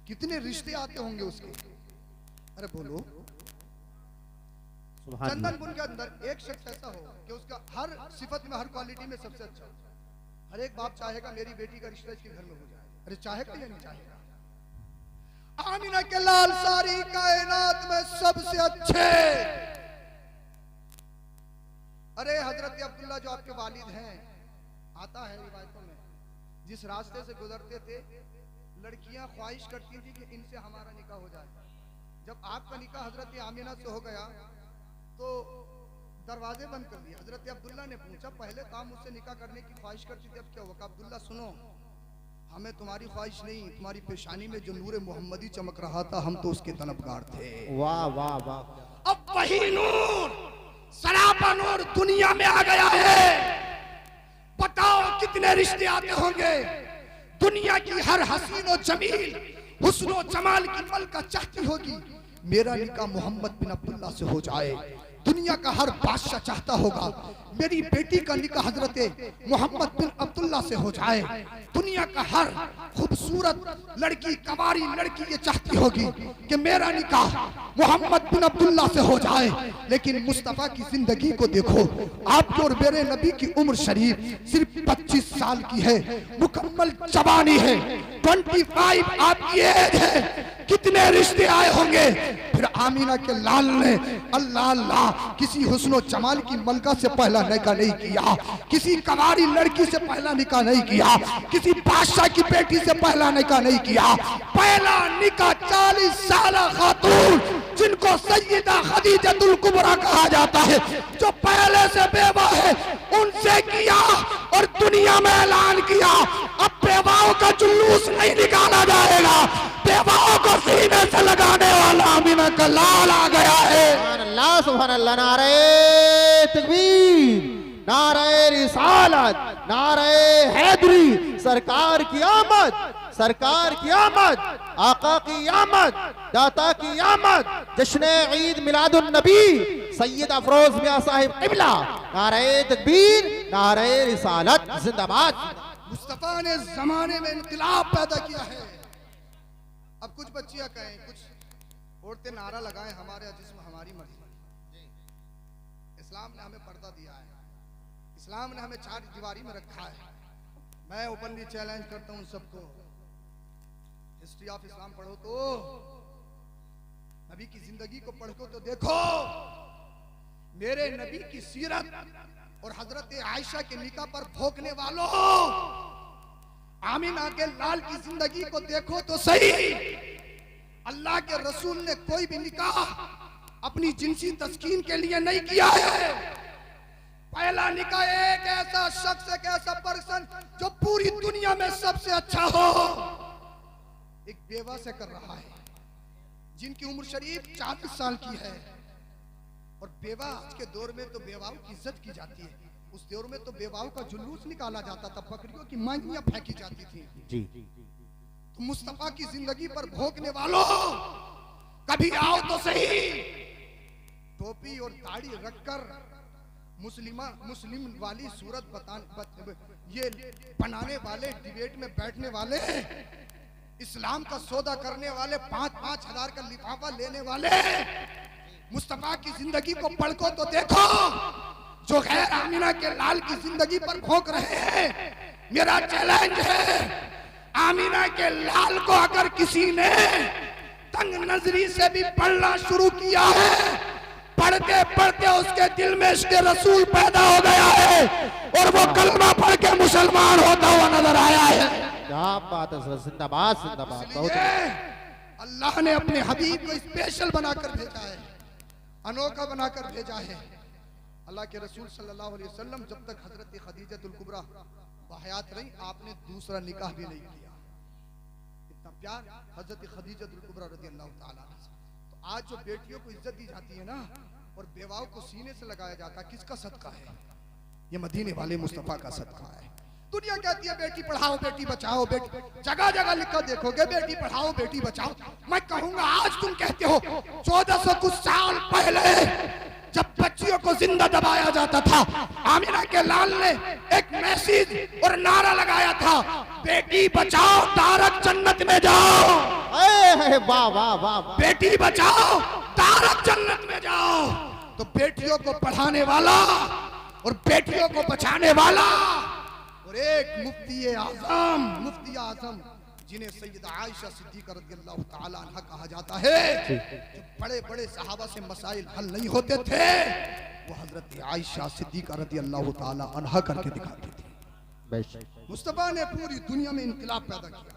कितने रिश्ते आते होंगे उसके? अरे बोलो। चंदनपुर के अंदर एक शख्स ऐसा हो कि उसका हर सिफत में, हर क्वालिटी में सबसे अच्छा, हर एक बाप चाहेगा मेरी बेटी का रिश्ता इसके घर में हो जाए। अरे चाहेगा या नहीं चाहेगा? आमिना के लाल सारी कायनात में सबसे अच्छे। अरे हजरत अब्दुल्ला जो आपके वालिद हैं, आता है रिवायतों में, जिस रास्ते से गुजरते थे लड़कियां ख्वाहिश करती थी कि इनसे हमारा निकाह हो जाए। जब आपका निकाह हजरत आमिना से हो गया तो दरवाजे बंद कर दिए। हजरत अब्दुल्ला ने पूछा, पहले तो आप मुझसे निकाह करने की ख्वाहिश करती थी, अब क्या हुआ? अब्दुल्ला सुनो, हमें तुम्हारी ख्वाहिश नहीं, तुम्हारी पेशानी में जो नूर मोहम्मदी चमक रहा था, हम तो उसके तलबगार थे। वाह वाह वाह। अब वही नूर, सरापा नूर दुनिया में आ गया है। बताओ कितने रिश्ते आते होंगे। दुनिया की हर हसीन और जमील हुस्न और जमाल की मलका चाहती होगी मेरा निकाह मोहम्मद बिन अब्दुल्ला से हो जाए। दुनिया का हर बादशाह चाहता होगा मेरी बेटी का निकाह हजरत मोहम्मद बिन अब्दुल्ला से हो जाए। दुनिया का हर खूबसूरत लड़की, कवारी लड़की ये चाहती होगी कि मेरा निकाह मोहम्मद बिन अब्दुल्ला से हो जाए। लेकिन मुस्तफा की जिंदगी को देखो, आपके और मेरे नबी की उम्र शरीफ सिर्फ 25 साल की है, मुकम्मल जवानी है, 25 आपकी एज है। कितने रिश्ते आए होंगे। फिर आमीना के लाल ने अल्लाह अल्लाह किसी हुस्न जमाल की मलका से पहला निकाह नहीं किया, किसी कवारी लड़की से पहला निकाह नहीं किया, किसी बादशाह की बेटी से पहला निकाह नहीं किया। पहला निकाह 40 साल खातून जिनको सैयदा खदीजतुल कुबरा कहा जाता है, जो पहले से बेवा है, उनसे किया और दुनिया में ऐलान किया अब बेवाओं का जुलूस नहीं निकाला जाएगा, बेवाओं को सीने से लगाने वाला आमीना का लाल आ गया है। सुभान अल्लाह, नारे तकबीर, नारे रिसालत, नारे हैदरी। सरकार की आमद, सरकार की आमद, आका की आमद, दाता की आमद, जश्न ईद मिलादुन नबी सैयद अफरोज मियां साहिब क़िबला। नारे तकबीर, नारे रिसालत जिंदाबाद। मुस्तफा ने जमाने में इनकलाब पैदा किया है। अब कुछ बच्चियां कहें, कुछ औरतें नारा लगाएं, हमारे जिस्म हमारी मर्जी। इस्लाम ने हमें पर्दा दिया है, इस्लाम ने हमें चार दीवारी में रखा है। मैं ओपनली चैलेंज करता हूं सबको, हिस्ट्री ऑफ इस्लाम पढ़ो तो, नबी की जिंदगी को पढ़ो तो देखो, मेरे नबी की सीरत और हजरत आयशा के निकाह पर भोंकने वालों, आमीना के लाल की जिंदगी को देखो तो सही। अल्लाह के रसूल ने कोई भी निकाह अपनी जिनसी तस्कीन के लिए नहीं किया है। पहला निकाह एक ऐसा शख्स, एक ऐसा पर्सन जो पूरी दुनिया में सबसे अच्छा हो, एक बेवा से कर रहा है, जिनकी उम्र शरीफ 40 साल की है। और बेवा आज के दौर में तो बेवाओं की इज्जत की जाती है, उस दौर में तो बेवाओं का जुलूस निकाला जाता था, बकरियों की मांगियां फेंकी जाती थी। जी तो मुस्तफा की जिंदगी पर भोंकने वालों, कभी आओ तो सही। टोपी और दाढ़ी रखकर मुस्लिम वाली सूरत ये बनाने वाले, डिबेट में बैठने वाले, इस्लाम का सौदा करने वाले, 5-5 हजार का लिफाफा लेने वाले, मुस्तफा की जिंदगी को पढ़ो तो देखो, जो गैर आमिना के लाल की जिंदगी पर भोंक रहे हैं। मेरा चैलेंज है, आमिना के लाल को अगर किसी ने तंग नजरी से भी पढ़ना शुरू किया है, पढ़ते पढ़ते उसके दिल में इसके रसूल पैदा हो गया है और वो कलमा पढ़ के मुसलमान होता हुआ नजर आया है। क्या बात है, जिंदाबाद जिंदाबाद। बहुत अल्लाह ने अपने हबीब को स्पेशल बनाकर भेजा है, अनोखा बनाकर भेजा है। अल्लाह के रसूल सल्लल्लाहु अलैहि वसल्लम जब तक हजरत खदीजतुल कुबरा बाहयात रही, आपने दूसरा निकाह भी नहीं किया। इतना प्यार हजरत खदीजतुल कुबरा रज़ियल्लाहु ताला अन्हा से। तो आज जो बेटियों को इज्जत दी जाती है ना, और बेवाओं को सीने से लगाया जाता है, किसका सदका है? ये मदीने वाले मुस्तफा का सदका है। दुनिया कहती है बेटी पढ़ाओ बेटी बचाओ, बेटी जगह जगह लिखा देखोगे बेटी पढ़ाओ बेटी बचाओ। मैं कहूंगा आज तुम कहते हो, 1400 कुछ साल पहले जब बच्चियों को जिंदा दबाया जाता था, आमिना के लाल ने एक मैसेज और नारा लगाया था, बेटी बचाओ तारक जन्नत में जाओ। वाह वाह वाह, बेटी बचाओ तारक जन्नत में जाओ। तो बेटियों को पढ़ाने वाला और बेटियों को बचाने वाला, और एक मुफ्ती आजम जिन्हें सैयदा आयशा सिद्दीक़ा रज़ियल्लाहु ताला अन्हा कहा जाता है, जो बड़े बड़े सहाबा से मसाइल हल नहीं होते थे, वो हजरत आयशा सिद्दीक़ा रज़ियल्लाहु ताला अन्हा करके दिखाती थी। मुस्तफा ने पूरी दुनिया में इनकलाब पैदा किया।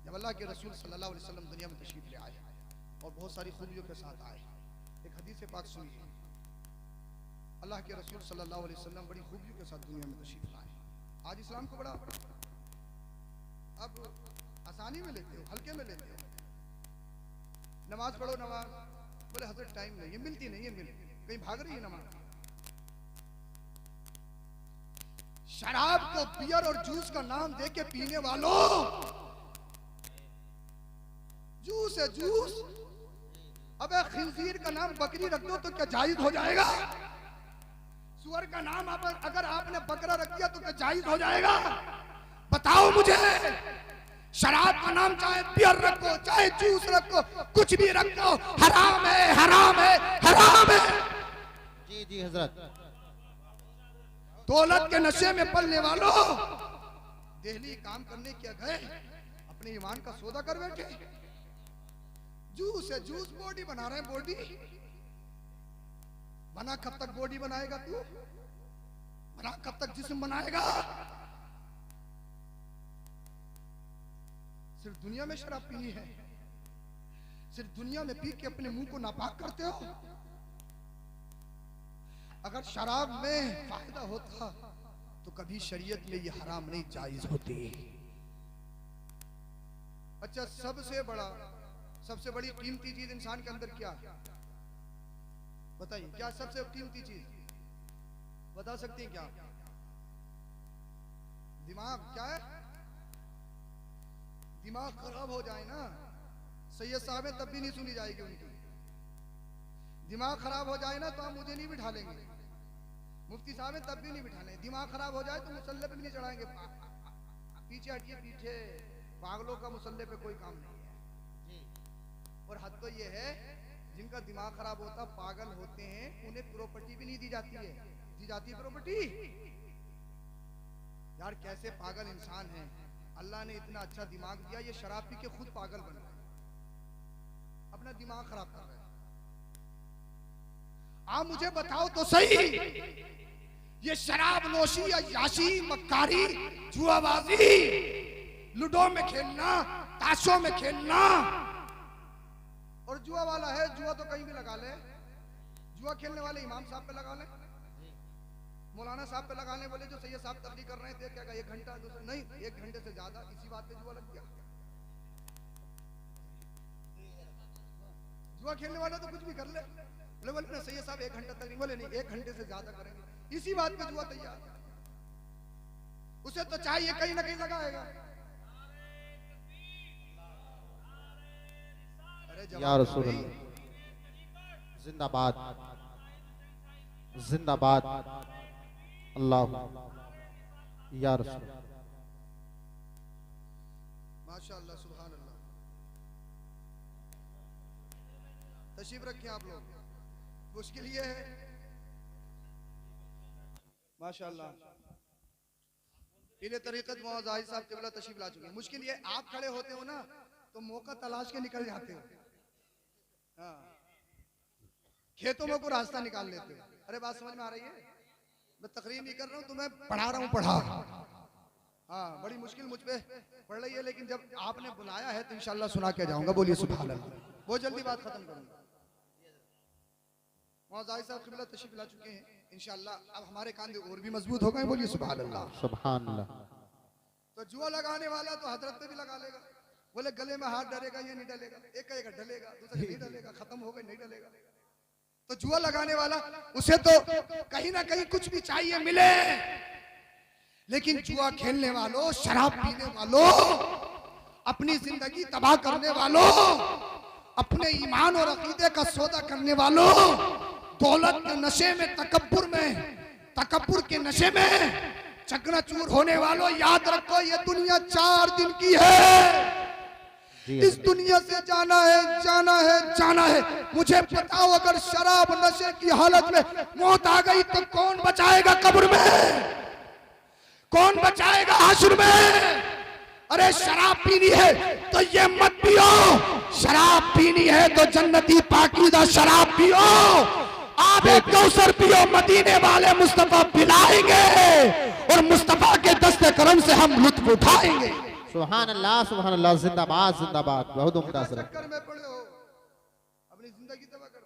जब अल्लाह के रसूल सल्लल्लाहु अलैहि वसल्लम दुनिया में तशरीफ ले आए और बहुत सारी खूबियों के साथ आए, एक हदीस पाक सुनिए। अल्लाह के रसूल सल्लल्लाहु अलैहि वसल्लम बड़ी खूबियों के साथ दुनिया में तशरीफ लाए। आज इस्लाम को बड़ा अब आसानी में लेते हो, हल्के में लेते हो। नमाज पढ़ो, नमाज बोले हजरत टाइम नहीं है, मिलती नहीं है, कहीं भाग रही है नमाज। शराब को बियर और जूस का नाम देके पीने वालों, जूस है जूस। अबे खिंजीर का नाम बकरी रख दो तो क्या जायज हो जाएगा? सुअर का नाम अगर आपने बकरा रख दिया तो क्या जायज हो जाएगा? बताओ मुझे। शराब का नाम चाहे बियर रखो, चाहे जूस रखो, कुछ भी रखो, हराम है, हराम है, हराम है। जी जी हजरत। दौलत के नशे में पलने वालों, दिल्ली काम करने क्या गए, अपने ईमान का सौदा कर बैठे। जूस है जूस, बॉडी बना रहे हैं, बॉडी बना कब तक बॉडी बनाएगा तू? बना कब तक जिस्म बनाएगा? सिर्फ दुनिया में शराब पीनी है, सिर्फ दुनिया में पी के अपने मुंह को नापाक करते हो। अगर शराब में फायदा होता तो कभी शरीयत में ये हराम नहीं जायज होती। अच्छा, सबसे बड़ी कीमती चीज इंसान के अंदर क्या है बताइए? क्या सबसे कीमती चीज बता सकते हैं क्या? दिमाग। क्या है? दिमाग खराब हो जाए ना, सैयद साहब तब भी नहीं सुनी जाएगी उनकी। दिमाग खराब हो जाए ना तो हम मुझे नहीं बिठा लेंगे। मुफ्ती साहब है तब भी नहीं बिठाने, दिमाग खराब हो जाए तो मुसल्ले पे भी नहीं चढ़ाएंगे। पीछे हटिए पीछे, पागलों का मुसल्ले पे कोई काम नहीं है। और हद तो ये है जिनका दिमाग खराब होता, पागल होते हैं, उन्हें प्रॉपर्टी भी नहीं दी जाती है। दी जाती है प्रॉपर्टी? यार कैसे पागल इंसान है, अल्लाह ने इतना अच्छा दिमाग दिया, ये शराब पी के खुद पागल बन रहे, अपना दिमाग खराब कर रहे हैं। आप मुझे बताओ तो सही, ये शराब नोशी या याशी, मक्कारी, जुआबाजी, लूडो में खेलना, ताशों में खेलना, और जुआ वाला है, जुआ तो कहीं भी लगा ले, जुआ खेलने वाले इमाम साहब पे लगा ले, मौलाना साहब पे लगाने बोले, जो सैयद साहब तबलीग कर रहे थे, क्या 1 घंटा, दूसरा नहीं 1 घंटे से ज्यादा, इसी बात पे जुआ लग गया। जुआ खेलने वाला तो कुछ भी कर ले, बोले ना सैयद साहब 1 घंटा तक नहीं, बोले नहीं 1 घंटे से ज्यादा करेंगे, इसी बात पे जुआ तैयार। उसे तो चाहिए कहीं ना कहीं लगाएगा। अरे या रसूल जिंदाबाद जिंदाबाद, अल्लाह या रसूल। माशाअल्लाह, सुभान अल्लाह। तशरीफ रखें आप लोग, मुश्किल ये है माशाअल्लाह। पीले तरीक़त मौज़ाही साहब क़िबला तशरीफ ला चुके हैं। मुश्किल ये आप खड़े होते हो ना तो मौका तलाश के निकल जाते हो, हाँ, खेतों में को रास्ता निकाल लेते हो। अरे बात समझ में आ रही है? मैं तकरीर नहीं कर रहा हूँ, तुम्हें पढ़ा रहा हूँ, पढ़ा, हाँ, बड़ी मुश्किल मुझ पे पड़ रही है, लेकिन जब आपने बुलाया है तो इंशाल्लाह सुना के जाऊंगा। बोलिए सुभान अल्लाह। बहुत जल्दी बात खत्म करूंगा। मौज़ाही साहब क़िबला तशरीफ ला चुके हैं, इंशाल्लाह अब हमारे कांधे और भी मजबूत हो गए। बोलिए सुभान अल्लाह, सुभान अल्लाह। तो जुआ लगाने वाला तो हजरत पे भी लगा लेगा, बोले गले में हाथ डलेगा या नहीं डलेगा, एक कहेगा डलेगा, दूसरा नहीं डलेगा, खत्म हो गए, नहीं डलेगा। तो जुआ लगाने वाला उसे तो कहीं ना कहीं कुछ भी चाहिए मिले, लेकिन जुआ खेलने वालों, शराब पीने वालों, अपनी जिंदगी तबाह करने वालों, अपने ईमान और अकीदे का सौदा करने वालों, दौलत के नशे में, तकब्बुर के नशे में चकनाचूर होने वालों, याद रखो ये दुनिया 4 दिन की है। इस दुनिया से जाना है, जाना है, जाना है। मुझे बताओ अगर शराब नशे की हालत में मौत आ गई तो कौन बचाएगा कब्र में, कौन बचाएगा हश्र में? अरे शराब पीनी है तो ये मत पियो, शराब पीनी है तो जन्नती पाकीज़ा शराब पियो, आबे कौसर पियो, मदीने वाले मुस्तफा पिलाएंगे और मुस्तफा के दस्ते करम से हम लुत्फ उठाएंगे। सुभान अल्लाह, सुभान अल्लाह, जिंदाबाद जिंदाबाद। बहुत उम्दा सर, चक्कर में पड़े हो, अपनी जिंदगी तबाह कर।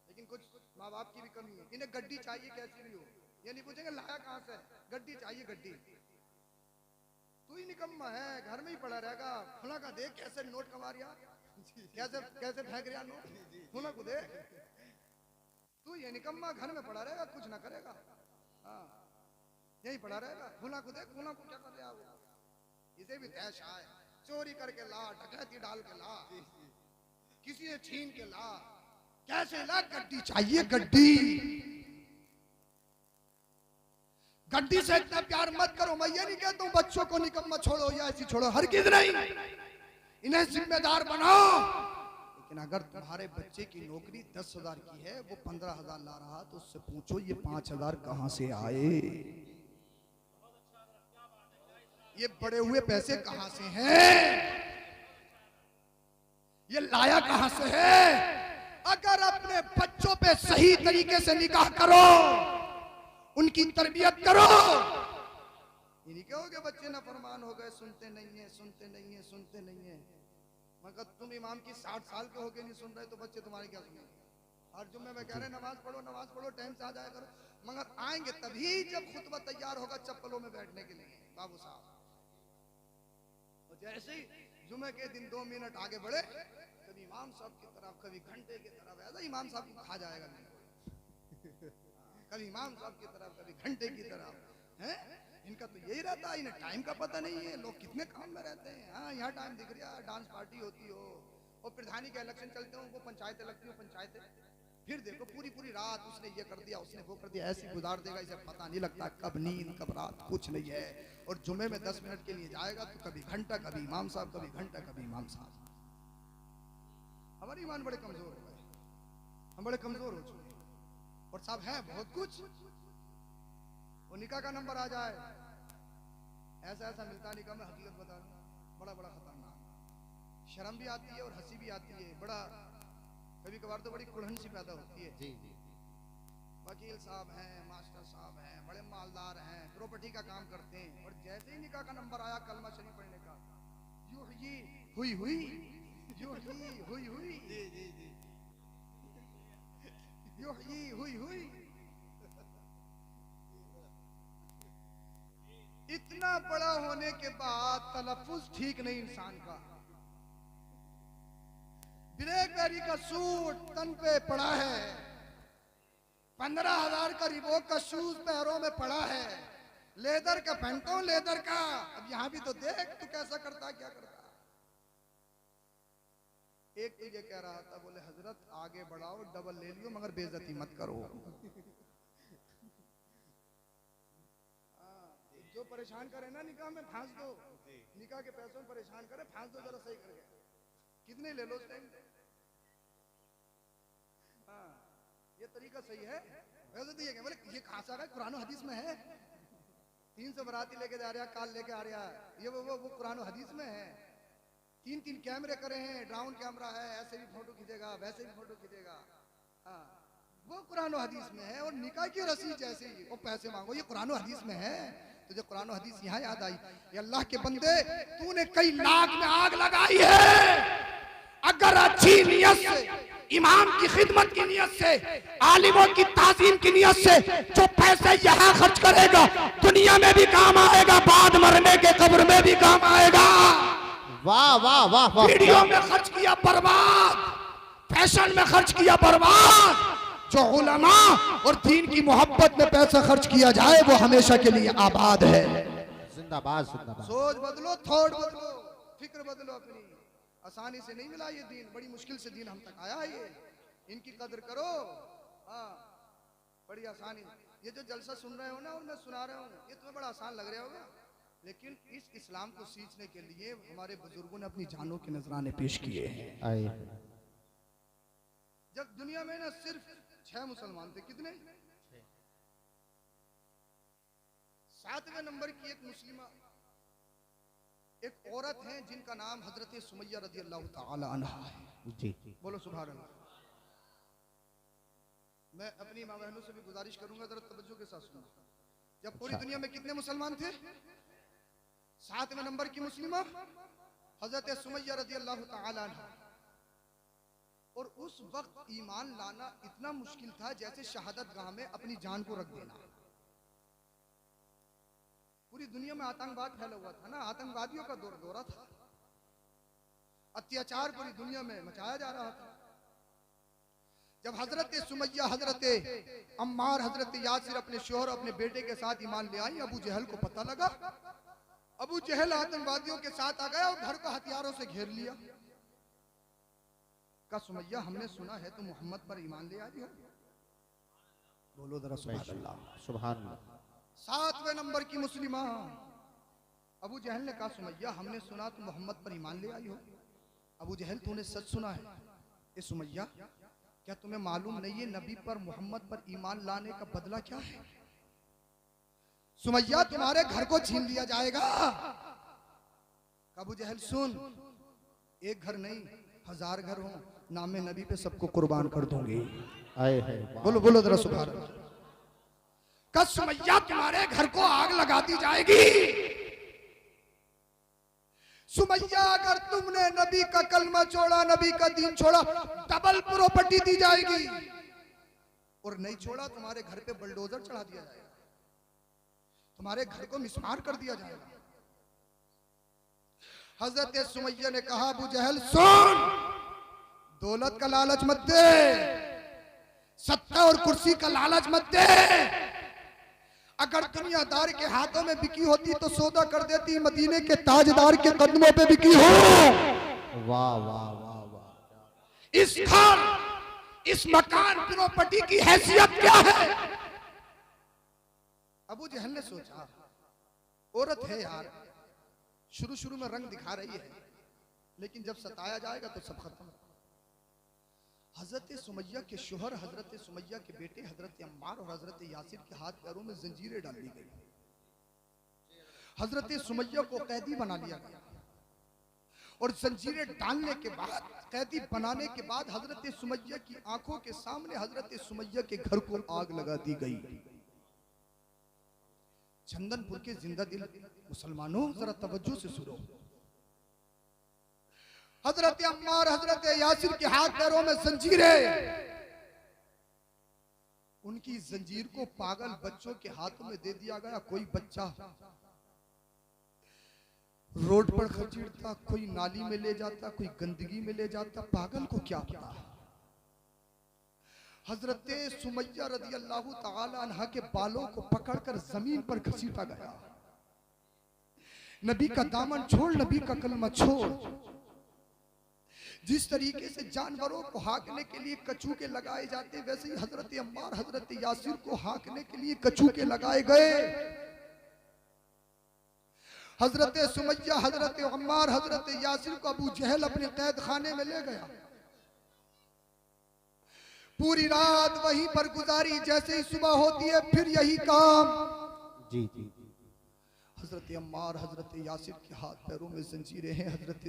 लेकिन कुछ माँ बाप की भी कमी है, इन्हें गड्डी चाहिए कैसी भी हो, ये नहीं पूछेंगे लाया कहाँ से, गड्डी चाहिए, गड्डी। तू ही निकम्मा है, घर में ही पड़ा रहेगा, खुला का देख कैसे नोट कमा रिया, कैसे कैसे फेंक रिया नोट, खुला को देख, तू ये निकम्मा घर में पड़ा रहेगा, कुछ ना करेगा, हाँ यही पड़ा रहेगा, खुला को देख, खुला को क्या कर रहा है, इसे भी तैश आए, चोरी करके ला, डकैती डाल के ला, किसी ने छीन के ला, कैसे ला? गड्डी चाहिए, गड्डी। गड्डी से इतना प्यार मत करो। मैं ये नहीं कहता हूं बच्चों को निकम्मा छोड़ो या ऐसी छोड़ो, हरगिज़ नहीं, इन्हें जिम्मेदार बनाओ। लेकिन अगर तुम्हारे बच्चे की नौकरी 10,000 की है, वो 15,000 ला रहा, तो उससे पूछो ये 5,000 कहां से आए, ये बड़े हुए पैसे कहां से हैं, ये लाया कहां से है? अगर अपने बच्चों पे सही तरीके से निकाह करो, उनकी तरबियत करो, ये नहीं कहोगे बच्चे ना फरमान हो गए, सुनते नहीं है, सुनते नहीं है, सुनते नहीं है। मगर तुम इमाम की 60 साल के होके नहीं सुन रहे तो बच्चे तुम्हारे क्या सुनेंगे? हर जुम्मे में कह रहे नमाज पढ़ो, टाइम से आ जाया करो, मगर आएंगे तभी जब खुतबा तैयार होगा चप्पलों में बैठने के लिए। बाबू साहब जैसे ही जुम्मे के दिन 2 मिनट आगे बढ़े, कभी इमाम साहब की तरफ, कभी घंटे की तरफ, ऐसा इमाम साहब को खा जाएगा, कभी इमाम साहब की तरफ, कभी घंटे की तरफ, हैं? इनका तो यही रहता है, इन्हें टाइम का पता नहीं है, लोग कितने काम में रहते हैं। हाँ यहाँ टाइम दिख रहा है, डांस पार्टी होती हो, और प्रधानी के इलेक्शन चलते हो, उनको पंचायतें लगती हो, पंचायतें फिर देखो पूरी पूरी रात उसने ये कर दिया, उसने वो कर दिया, ऐसी गुजार देगा, इसे पता नहीं लगता कब नींद कब रात, कुछ नहीं है। और जुमे में 10 मिनट के लिए जाएगा तो कभी घंटा, कभी इमाम साहब, कभी घंटा, कभी इमाम साहब। हमारे ईमान बड़े कमजोर हो गए, हम बड़े कमजोर हो चुके हैं। और साहब है बहुत कुछ, वो निकाह का नंबर आ जाए, ऐसा ऐसा मिलता है निकाह में, हकीकत बता रहा, बड़ा बड़ा खतरनाक। शर्म भी आती है और हंसी भी आती है, बड़ा कभी कभार तो बड़ी कुड़हन सी पैदा होती है। जी जी। वकील साहब हैं, मास्टर साहब हैं, बड़े मालदार हैं, प्रॉपर्टी का काम करते हैं, और जैसे ही निकाह का नंबर आया कलमा शरीफ पढ़ने का, यूं ही हुई हुई, यूं ही हुई हुई, जी जी जी, यूं ही हुई हुई। इतना बड़ा होने के बाद तलफ्फुज ठीक नहीं इंसान का। ब्लैकबेरी का सूट तन पे पड़ा है, 15,000 का रिबॉक का शूज पैरों में पड़ा है, लेदर का पैंटों लेदर का। अब यहां भी तो देख तू कैसा करता, क्या करता। एक तो ये कह रहा था, बोले हजरत आगे बढ़ाओ, डबल ले लियो, मगर बेइज्जती मत करो। जो परेशान करे ना निकाह में, फांस दो, निकाह के पैसों में परेशान करे, फांस दो जरा सही करके। कितने ले लो उस टाइम। हाँ, ये तरीका सही है। वैसे तो ये बोले ये कहां से आ रहा है, कुरान हदीस में है। 300 बराती लेके जा रहा है, काल लेके आ रहा है, ये वो कुरान हदीस में है। 3 कैमरे करे हैं, ड्रोन कैमरा है, ऐसे भी फोटो खींचेगा, वैसे भी फोटो खींचेगा। हाँ, वो कुरान हदीस में है। और निकाह की रसीद जैसे ही वो पैसे मांगो, ये कुरान हदीस में है। तुझे कुरान हदीस यहाँ याद आई, ये अल्लाह के बंदे, तूने कई लाख में आग लगाई है। अगर अच्छी नियत से, इमाम की खिदमत की नियत से, आलिमों की ताज़ीम की नियत से जो पैसे यहाँ खर्च करेगा, दुनिया में भी काम आएगा, बाद मरने के कब्र में भी काम आएगा। वाह वाह वाह वाह। वीडियो में खर्च किया बर्बाद, फैशन में खर्च किया बर्बाद। जो उलमा और दीन की मोहब्बत में पैसा खर्च किया जाए वो हमेशा के लिए आबाद है। जिंदाबाद जिंदाबाद। सोच बदलो, थॉट बदलो, फिक्र बदलो अपनी। आसानी से नहीं मिला ये दीन, बड़ी मुश्किल से दीन हम तक आया है। ये इनकी कदर करो। हाँ, बड़ी आसानी। ये जो जलसा सुन रहे हो ना और मैं सुना रहा हूँ, ये तुम्हें बड़ा आसान लग रहा होगा, लेकिन इस इस्लाम को सींचने के लिए हमारे बुजुर्गों ने अपनी जानों के नजराने पेश किए हैं। जब दुनिया में ना सिर्फ 6 मुसलमान थे, कितने? 7वें नंबर की एक मुस्लिमा, एक औरत है जिनका नाम हजरत सुमैया रज़ी अल्लाह ताला अन्हा है। जी, बोलो सुभान अल्लाह। मैं अपनी माँ बहनों से भी गुजारिश करूंगा, जरा तवज्जो के साथ सुनना। जब पूरी दुनिया में कितने मुसलमान थे? 7वें नंबर की मुस्लिमा हजरत सुमैया रज़ी अल्लाह ताला अन्हा। और उस वक्त ईमान लाना इतना मुश्किल था जैसे शहादत गाह में अपनी जान को रख देना। पूरी दुनिया में आतंकवाद फैला हुआ था ना, आतंकवादियों का दौरा था, अत्याचार पूरी दुनिया में मचाया जा रहा था। जब हजरत सुमैया, हजरत अम्मार, हजरत यासिर अपने शोहर अपने बेटे के साथ ईमान ले आई, अबू जहल को पता लगा। अबू जहल आतंकवादियों के साथ आ गया और घर को हथियारों से घेर लिया। का सुमैया, हमने सुना है तुम मोहम्मद पर ईमान ले आई हो। बोलो जरा सुभान अल्लाह, सुभान अल्लाह। 7वें नंबर की मुस्लिमा अबू जहल ने कहा, सुमैया हमने सुना तुम मोहम्मद पर ईमान ले आई हो। अबू जहल, तूने सच सुना है? ए सुमैया, क्या तुम्हें मालूम नहीं है नबी पर, मोहम्मद पर ईमान लाने का बदला क्या है? सुमैया, तुम्हारे घर को छीन लिया जाएगा। अबू जहल, सुन, एक घर नहीं 1000 घर हो, नामे नबी पे सबको कुर्बान कर दूंगी। बोलो बोलो जरा सुभान अल्लाह। कल सुमैया तुम्हारे घर को आग लगा दी जाएगी। सुमैया, अगर तुमने नबी का कलमा छोड़ा, नबी का दीन छोड़ा, डबल प्रॉपर्टी दी जाएगी, और नहीं छोड़ा तुम्हारे घर पे बुलडोजर चढ़ा दिया जाएगा, तुम्हारे घर को मिसमार कर दिया जाएगा। हजरत सुमैया ने कहा, अबू जहल सुन, दौलत का लालच मत दे, सत्ता और कुर्सी का लालच मत दे। अगर दुनियादार के हाथों में बिकी होती तो सौदा कर देती, मदीने के ताजदार के कदमों पे बिकी हो। वाह वाह वाह वाह। इस घर इस मकान प्रॉपर्टी की हैसियत क्या है? अबू जहल ने सोचा औरत है यार, शुरू शुरू में रंग दिखा रही है, लेकिन जब सताया जाएगा तो सब खत्म। हजरत सुमैया के शोहर हजरत सुमैया के बेटे हजरत अम्मार और हजरत यासिर के हाथ पैरों में जंजीरें डाल दी गई। हजरत सुमैया को कैदी बना लिया गया और जंजीरें डालने के बाद, कैदी बनाने के बाद हजरत सुमैया की आंखों के सामने हजरत सुमैया के घर को आग लगा दी गई। चंदनपुर के जिंदा दिल मुसलमानों, जरा तवज्जो से सुनो। हजरत अम्मार हजरत यासिर के हाथ पैरों में जंजीरें, उनकी जंजीर को पागल बच्चों के हाथों में दे दिया गया। कोई बच्चा रोड पर खचीड़ता, कोई नाली में ले जाता, कोई गंदगी में ले जाता, पागल को क्या पता। हजरत सुमैया रज़ी अल्लाह ताला अन्हा के बालों को पकड़कर जमीन पर घसीटा गया। नबी का दामन छोड़, नबी का कलमा छोड़। जिस तरीके से जानवरों को हाँकने के लिए कचूके लगाए जाते, वैसे ही हजरत अम्मार हजरत यासिर को हाँकने के लिए कचूके लगाए गए। हजरत सुमैया हजरत अम्मार हजरत यासिर को अबू जहल अपने कैद खाने में ले गया। पूरी रात वहीं पर गुजारी। जैसे ही सुबह होती है फिर यही काम। जी जी। हजरत अम्मार हजरत यासिर के हाथ पैरों में जंजीरें हैं। हजरत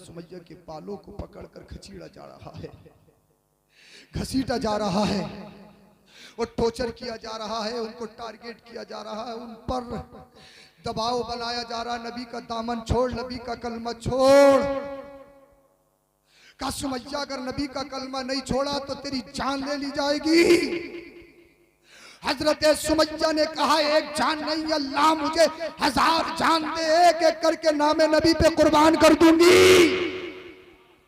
सुमैया के बालों को पकड़कर खचीड़ा जा रहा है, घसीटा जा रहा है और टॉर्चर किया जा रहा है। उनको टारगेट किया जा रहा है, उन पर दबाव बनाया जा रहा है। नबी का दामन छोड़, नबी का कलमा छोड़। का सुमैया अगर नबी का कलमा नहीं छोड़ा तो तेरी जान ले ली जाएगी। हजरत सुमैया ने कहा एक जान नहीं, अल्लाह मुझे 1000 जान दे, एक एक करके नामे नबी पे कुर्बान कर दूंगी।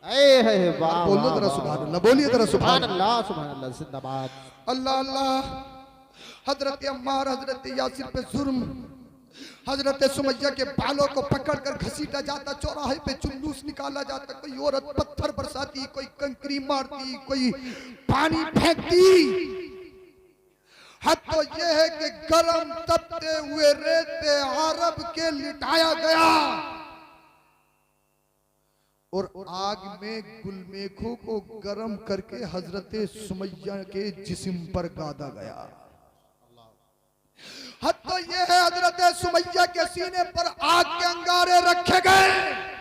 बोलो जरा सुभान अल्लाह, बोलिए जरा सुभान अल्लाह, सुभान अल्लाह, जिंदाबाद। अल्लाह अल्लाह। हजरत अम्मार हजरत यासिर पे जुर्म। हजरत सुमैया के बालों को पकड़कर घसीटा जाता, चौराहे पे जुलूस निकाला जाता। कोई औरत पत्थर बरसाती, कोई कंकरी मारती, कोई पानी फेंकती। हद तो यह है कि गरम तपते हुए रेत पे अरब के लिटाया गया और आग में गुलमेखों को गरम करके हजरत सुमैया के जिस्म पर गादा गया। हद तो यह है हजरत सुमैया के सीने पर आग के अंगारे रखे गए।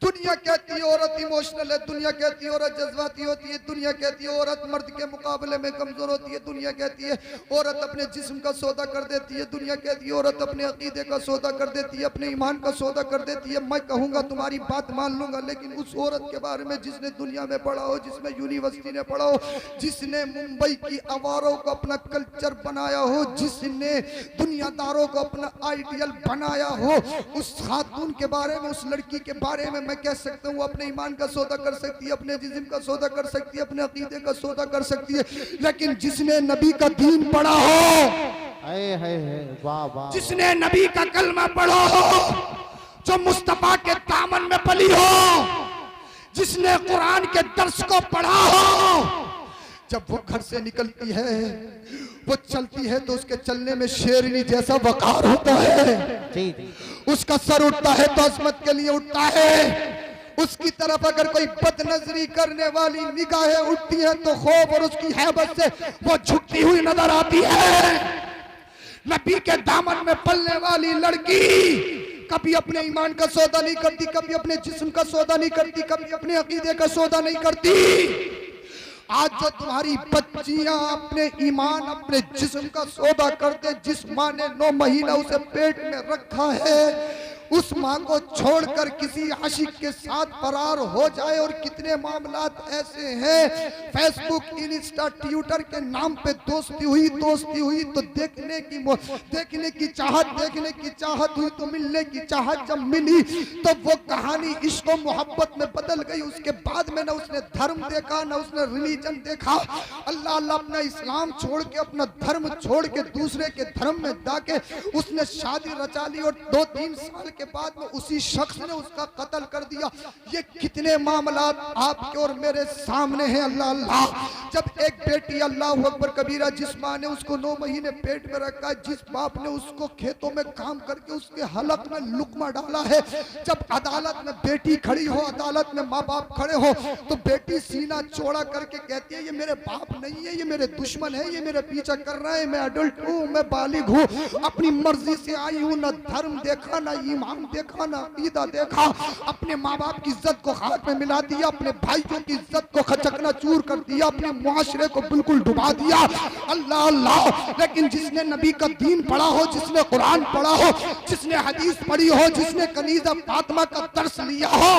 दुनिया कहती है औरत इमोशनल है, दुनिया कहती है औरत जज्बाती होती है, दुनिया कहती है औरत मर्द के मुकाबले में कमजोर होती है, दुनिया कहती है औरत अपने जिस्म का सौदा कर देती है, दुनिया कहती है औरत अपने अकीदे का सौदा कर देती है, अपने ईमान का सौदा कर देती है। मैं कहूंगा तुम्हारी बात मान लूंगा, लेकिन उस औरत के बारे में जिसने दुनिया में पढ़ा हो, जिसने यूनिवर्सिटी ने पढ़ा हो, जिसने मुंबई की आवारों को अपना कल्चर बनाया हो, जिसने दुनियादारों को अपना आइडियल बनाया हो, उस खातून के बारे में, उस लड़की के बारे में मैं कह सकता हूँ अपने ईमान का सौदा कर सकती है, अपने जिस्म का सौदा कर सकती है, अपने अकीदे का सौदा कर सकती है। लेकिन जिसने नबी का दीन पढ़ा हो, वाह वाह, जिसने नबी का कलमा पढ़ा हो, जो मुस्तफा के दामन में पली हो, जिसने कुरान के दर्स को पढ़ा हो, जब वो घर से निकलती है, वो चलती है तो उसके चलने में शेरनी जैसा वकार होता है। उसका सर उठता है तो अजमत के लिए उठता है। उसकी तरफ अगर कोई बदनजरी करने वाली निगाहें उठती है तो खौफ और उसकी हैबत से वो झुकती हुई नजर आती है। नबी के दामन में पलने वाली लड़की कभी अपने ईमान का सौदा नहीं करती, कभी अपने जिस्म का सौदा नहीं करती, कभी अपने अकीदे का सौदा नहीं करती। आज जो तुम्हारी बच्चियां अपने ईमान, अपने जिस्म का सौदा करते, जिस माँ ने 9 महीना उसे पेट में रखा है, उस माँ को छोड़कर किसी आशिक के साथ फरार हो जाए। और कितने मामलात ऐसे हैं, फेसबुक, इंस्टा, ट्विटर के नाम पे दोस्ती हुई तो देखने की चाहत हुई तो मिलने की चाहत जब मिली तो वो कहानी इश्क और मोहब्बत में बदल गई। उसके बाद में ना उसने धर्म देखा, ना उसने रिलीजन देखा। अल्लाह अल्लाह, अपना इस्लाम छोड़ के, अपना धर्म छोड़ के दूसरे के धर्म में जाके उसने शादी रचा ली और 2-3 साल के बाद में उसी शख्स ने उसका कत्ल कर दिया। ये कितने मामलात आपके और मेरे सामने हैं। अल्लाह अल्लाह, जब एक बेटी, अल्लाह अकबर कबीरा, जिस माँ ने उसको 9 महीने पेट में रखा, जिस बाप ने उसको खेतों में काम करके उसके हलक में लुकमा डाला है, जब अदालत में बेटी खड़ी हो, अदालत में माँ बाप खड़े हो, तो बेटी सीना चौड़ा करके कहती है ये मेरे बाप नहीं है, ये मेरे दुश्मन है, ये मेरे पीछा कर रहा है, मैं अडल्ट हूँ, मैं बालिग हूँ, अपनी मर्जी से आई हूँ, न धर्म देखा, न ईमान देखा, न अकीदा देखा, अपने माँ बाप की इज्जत को खाक में मिला दिया, अपने भाइयों की इज्जत को खचकना चूर कर दिया, अपने मुआशरे को बिल्कुल डुबा दिया। अल्लाह अल्लाह, लेकिन जिसने नबी का दीन पढ़ा हो, जिसने कुरान पढ़ा हो, जिसने हदीस पढ़ी हो, जिसने कनीज़ा फातिमा का दर्स लिया हो,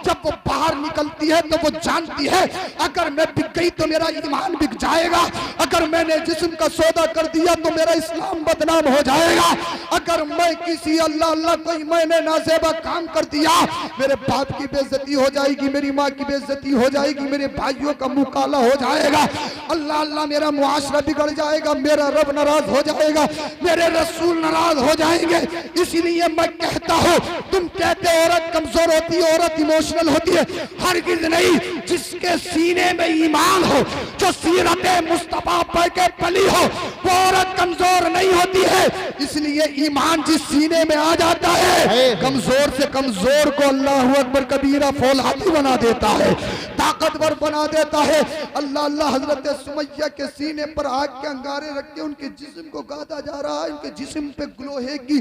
जब वो बाहर निकलती है तो वो जानती है अगर मैं बिक गई तो मेरा ईमान बिक जाएगा, अगर मैंने जिस्म का सौदा कर दिया तो मेरा इस्लाम बदनाम हो जाएगा, अगर मैं किसी अल्लाह अल्लाह कोई मैंने नाज़ेबा काम कर दिया, मेरे बाप की बेइज्जती हो जाएगी, मेरी माँ की बेइज्जती हो जाएगी, मेरे भाइयों का मुंह काला हो जाएगा, अल्लाह अल्लाह मेरा मुआशरा बिगड़ जाएगा, मेरा रब नाराज हो जाएगा, मेरे रसूल नाराज हो जाएंगे। इसीलिए मैं कहता हूँ, तुम कहते हो औरत कमजोर होती है, औरत इमोशनल होती है, हरगिज़ नहीं। जिसके सीने में ईमान हो, जो सीरत मुस्तफा पर के पली हो, वो औरत कमजोर नहीं होती है। इसलिए ईमान जिस सीने में आ जाता है, कमजोर से कमजोर को अल्लाह अकबर कबीरा फौलादी बना देता है, ताकतवर बना देता है। अल्लाह अल्लाह, हजरत सुमैया के सीने पर आग के अंगारे रख के उनके जिस्म को गादा जा रहा है, उनके जिस्म पे ग्लोहे की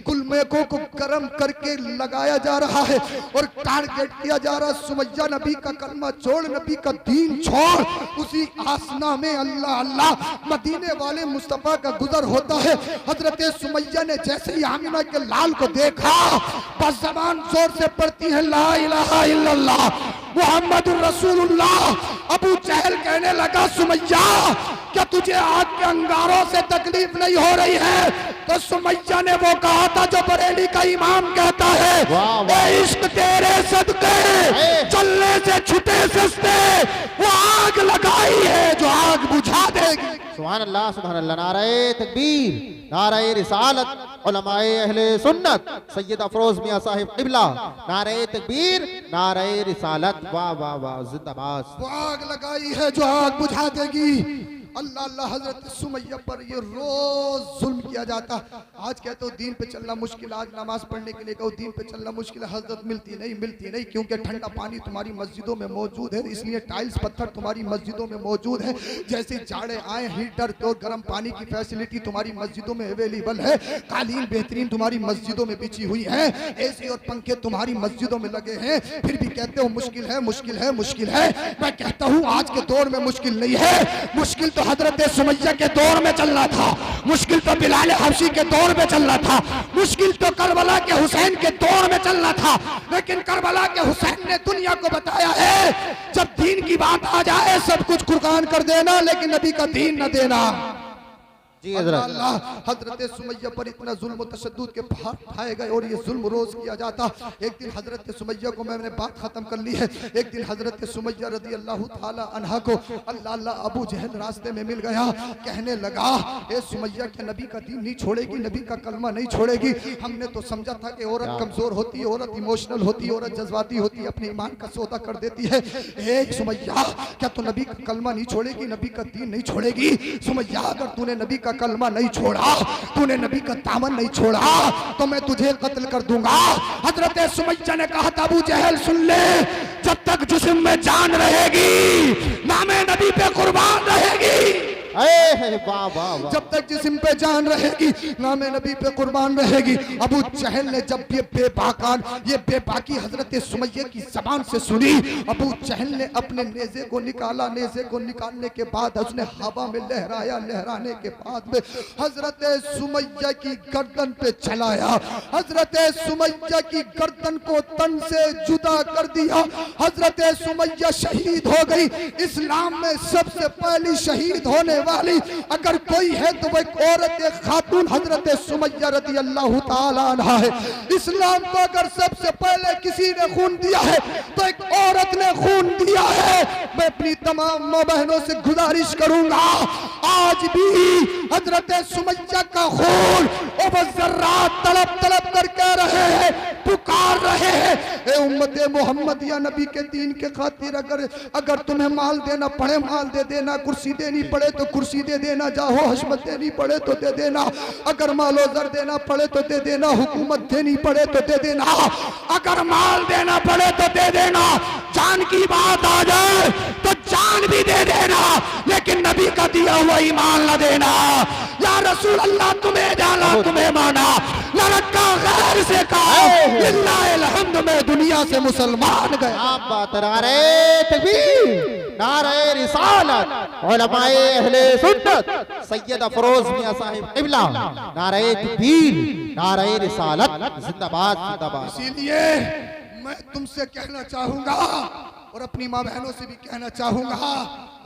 गुलमेकों को गर्म करके लगाया जा रहा है और टारगेट किया जा रहा है। सुमैया नबी का कलमा छोड़, नबी का दीन छोड़, उसी आसना में अल्लाह अल्लाह मदीने वाले मुस्तफा का गुजर होता है। हजरत सुमैया ने जैसे ही आमिना के लाल को देखा, बस जबान जोर से पढ़ती है ला इलाहा इल्लल्लाह मुहम्मदुर रसूलुल्लाह। अबू जहल कहने लगा, सुमैया क्या तुझे आग के अंगारों से तकलीफ नहीं हो रही है? तो सुमैया ने वो कहा था जो बरेली का इमाम कहता है, ए इश्क तेरे सदके चलने से छुटे सस्ते, वो आग लगाई है जो आग बुझा देगी। सुभान अल्लाह, सुभान अल्लाह। नारे तकबीर, नारे रिसालत, उलमाए अहले सुन्नत, सैयद अफरोज मियां साहिब क़िबला, नारे तकबीर, नारे रिसालत, वाह वाह वाह, जिंदाबाद। वो आग लगाई है जो आग बुझा देगी। अल्लाह अल्लाह, हजरत सुमैया पर ये रोज जुल्म किया जाता। आज कहते हो दीन पे चलना मुश्किल, आज नमाज पढ़ने के लिए कहो दीन पे चलना मुश्किल है, हजरत मिलती नहीं, क्योंकि ठंडा पानी तुम्हारी मस्जिदों में मौजूद है, इसलिए टाइल्स पत्थर तुम्हारी मस्जिदों में मौजूद है। जैसे जाड़े आए, हीटर तो गर्म पानी की फैसिलिटी तुम्हारी मस्जिदों में अवेलेबल है, कालीन बेहतरीन तुम्हारी मस्जिदों में बिछी हुई है, एसी और पंखे तुम्हारी मस्जिदों में लगे हैं, फिर भी कहते हो मुश्किल है, मुश्किल है, मुश्किल है। मैं कहता हूँ आज के दौर में मुश्किल नहीं है, मुश्किल तो हजरत सुमैया के दौर में चल रहा था, मुश्किल तो बिलाल हबशी के दौर में चल रहा था, मुश्किल तो करबला के हुसैन के दौर में चल रहा था। लेकिन करबला के हुसैन ने दुनिया को बताया है, जब दीन की बात आ जाए सब कुछ कुर्बान कर देना, लेकिन नबी का दीन न देना। अल्लाह, हजरत सुमैया पर इतना जुल्म तशद्दुद के पहाड़ उठाए गए और ये जुल्म रोज किया जाता। एक दिन हजरत सुमैया को, मैंने बात खत्म कर ली है, एक दिन हजरत सुमैया रदी अल्लाह ताला अन्हा को अल्लाह अल्लाह अबू जहल रास्ते में मिल गया, कहने लगा ए सुमैया के नबी का दीन नहीं छोड़ेगी, नबी का कलमा नहीं छोड़ेगी। हमने तो समझा था कि औरत कमजोर होती है, औरत इमोशनल होती है, औरत जज्बाती होती है, अपने ईमान का सौदा कर देती है। ए सुमैया क्या तू नबी का कलमा नहीं छोड़ेगी, नबी का दीन नहीं छोड़ेगी? सुमैया अगर तूने नबी का कलमा नहीं छोड़ा, तूने नबी का दामन नहीं छोड़ा, तो मैं तुझे कत्ल कर दूंगा। हजरत सुमैया ने कहा था अबू जहल सुन ले, जब तक जिस्म में जान रहेगी नामे नबी पे कुर्बान रहेगी, जब तक जिस्म पे जान रहेगी नामे नबी पे कुर्बान रहेगी। अबू जहल ने जब ये बेबाकी हजरत सुमैया की जबान से सुनी, अबू जहल ने अपने नेज़े को निकाला, नेज़े को निकालने के बाद उसने हवा में लहराया, लहराने के बाद में हजरत सुमैया की गर्दन पे चलाया, हजरत सुमैया की गर्दन को तन से जुदा कर दिया। हजरत सुमैया शहीद हो गई। इस्लाम में सबसे पहली शहीद होने वाली अगर कोई है तो वह एक औरत, एक खातून हजरत सुमैया रज़ी अल्लाह ताला अन्हा है। इस्लाम को अगर सबसे पहले किसी ने खून दिया है तो एक औरत ने खून दिया है। मैं अपनी तमाम माँ बहनों से गुजारिश करूंगा, आज भी हजरत सुमैया का खून तड़प तड़प कर कह रहे हैं दे मोहम्मद या नबी के दीन के खातिर। अगर तुम्हें माल देना पड़े माल दे देना, कुर्सी देनी पड़े तो कुर्सी दे देना, जाहो हशमत देनी पड़े तो दे देना, अगर मालो जर देना पड़े तो दे देना, हुकूमत देनी पड़े तो दे देना, अगर माल देना पड़े तो दे देना, जान की बात आ जाए तो जान भी दे देना, लेकिन नबी का दिया हुआ ईमान न देना। या रसूल अल्लाह तुम्हें जाना तुम्हें माना, न रखा गैर से कहा लिल्लाह अलहम्द में दुनिया से मुसलमान गए। आप बात नारे तकबीर, नारे रिसालत, उलमाए अहले सुन्नत सैयद अफरोज मियां साहिब क़िबला, नारे तकबीर, नारे रिसालत, जिंदाबाद जिंदाबाद। इसीलिए मैं तुमसे कहना चाहूंगा और अपनी माँ बहनों से भी कहना चाहूंगा,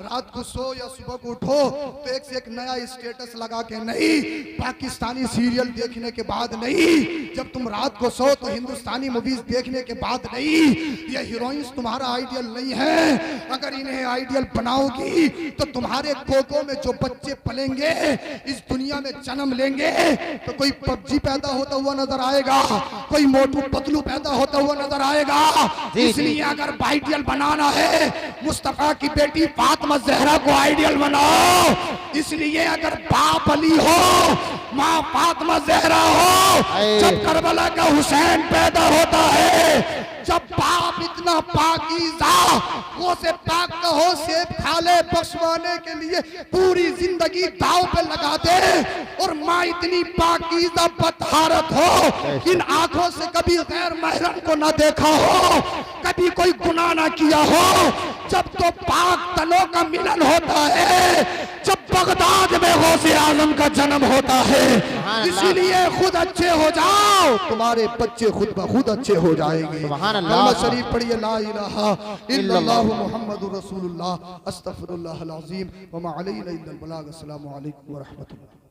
रात को सो या सुबह को उठो तो एक से एक नया स्टेटस लगा के नहीं, पाकिस्तानी सीरियल देखने के बाद नहीं, जब तुम रात को सो तो हिंदुस्तानी मूवीज देखने के बाद नहीं। ये हीरोइंस तुम्हारा आइडियल नहीं है। अगर इन्हें आइडियल बनाओगी तो तुम्हारे कोकों में जो बच्चे पलेंगे, इस दुनिया में जन्म लेंगे, तो कोई पबजी पैदा होता हुआ नजर आएगा, कोई मोटू पतलू पैदा होता हुआ नजर आएगा। इसलिए अगर आइडियल बनाना है, मुस्तफा की बेटी फातिमा ज़हरा को आइडियल बनाओ। इसलिए अगर बाप अली हो, माँ फातिमा ज़हरा हो, जब करबला का हुसैन पैदा होता है, जब बाप इतना पाकीज़ा, वो से पाक का हो सेब खा ले बख्शवाने के लिए पूरी जिंदगी दाव पे लगा दे, और माँ इतनी पाकीज़ा बतहारत हो, इन आंखों से कभी गैर महरम को ना देखा हो, कभी कोई गुनाह ना किया हो, जब तो पाक तनों का मिलन होता है, जब बगदाद में गौसे आजम का जन्म होता है। इसीलिए खुद अच्छे हो जाओ, तुम्हारे बच्चे खुद ब खुद अच्छे हो जाएंगे। कलमा शरीफ पढ़िए, ला इलाहा इल्लल्लाह मुहम्मदुर रसूलुल्लाह, अस्तगफिरुल्लाहल अज़ीम व मा अलैना इल्लल बलाग। अस्सलामु अलैकुम व रहमतुल्लाह।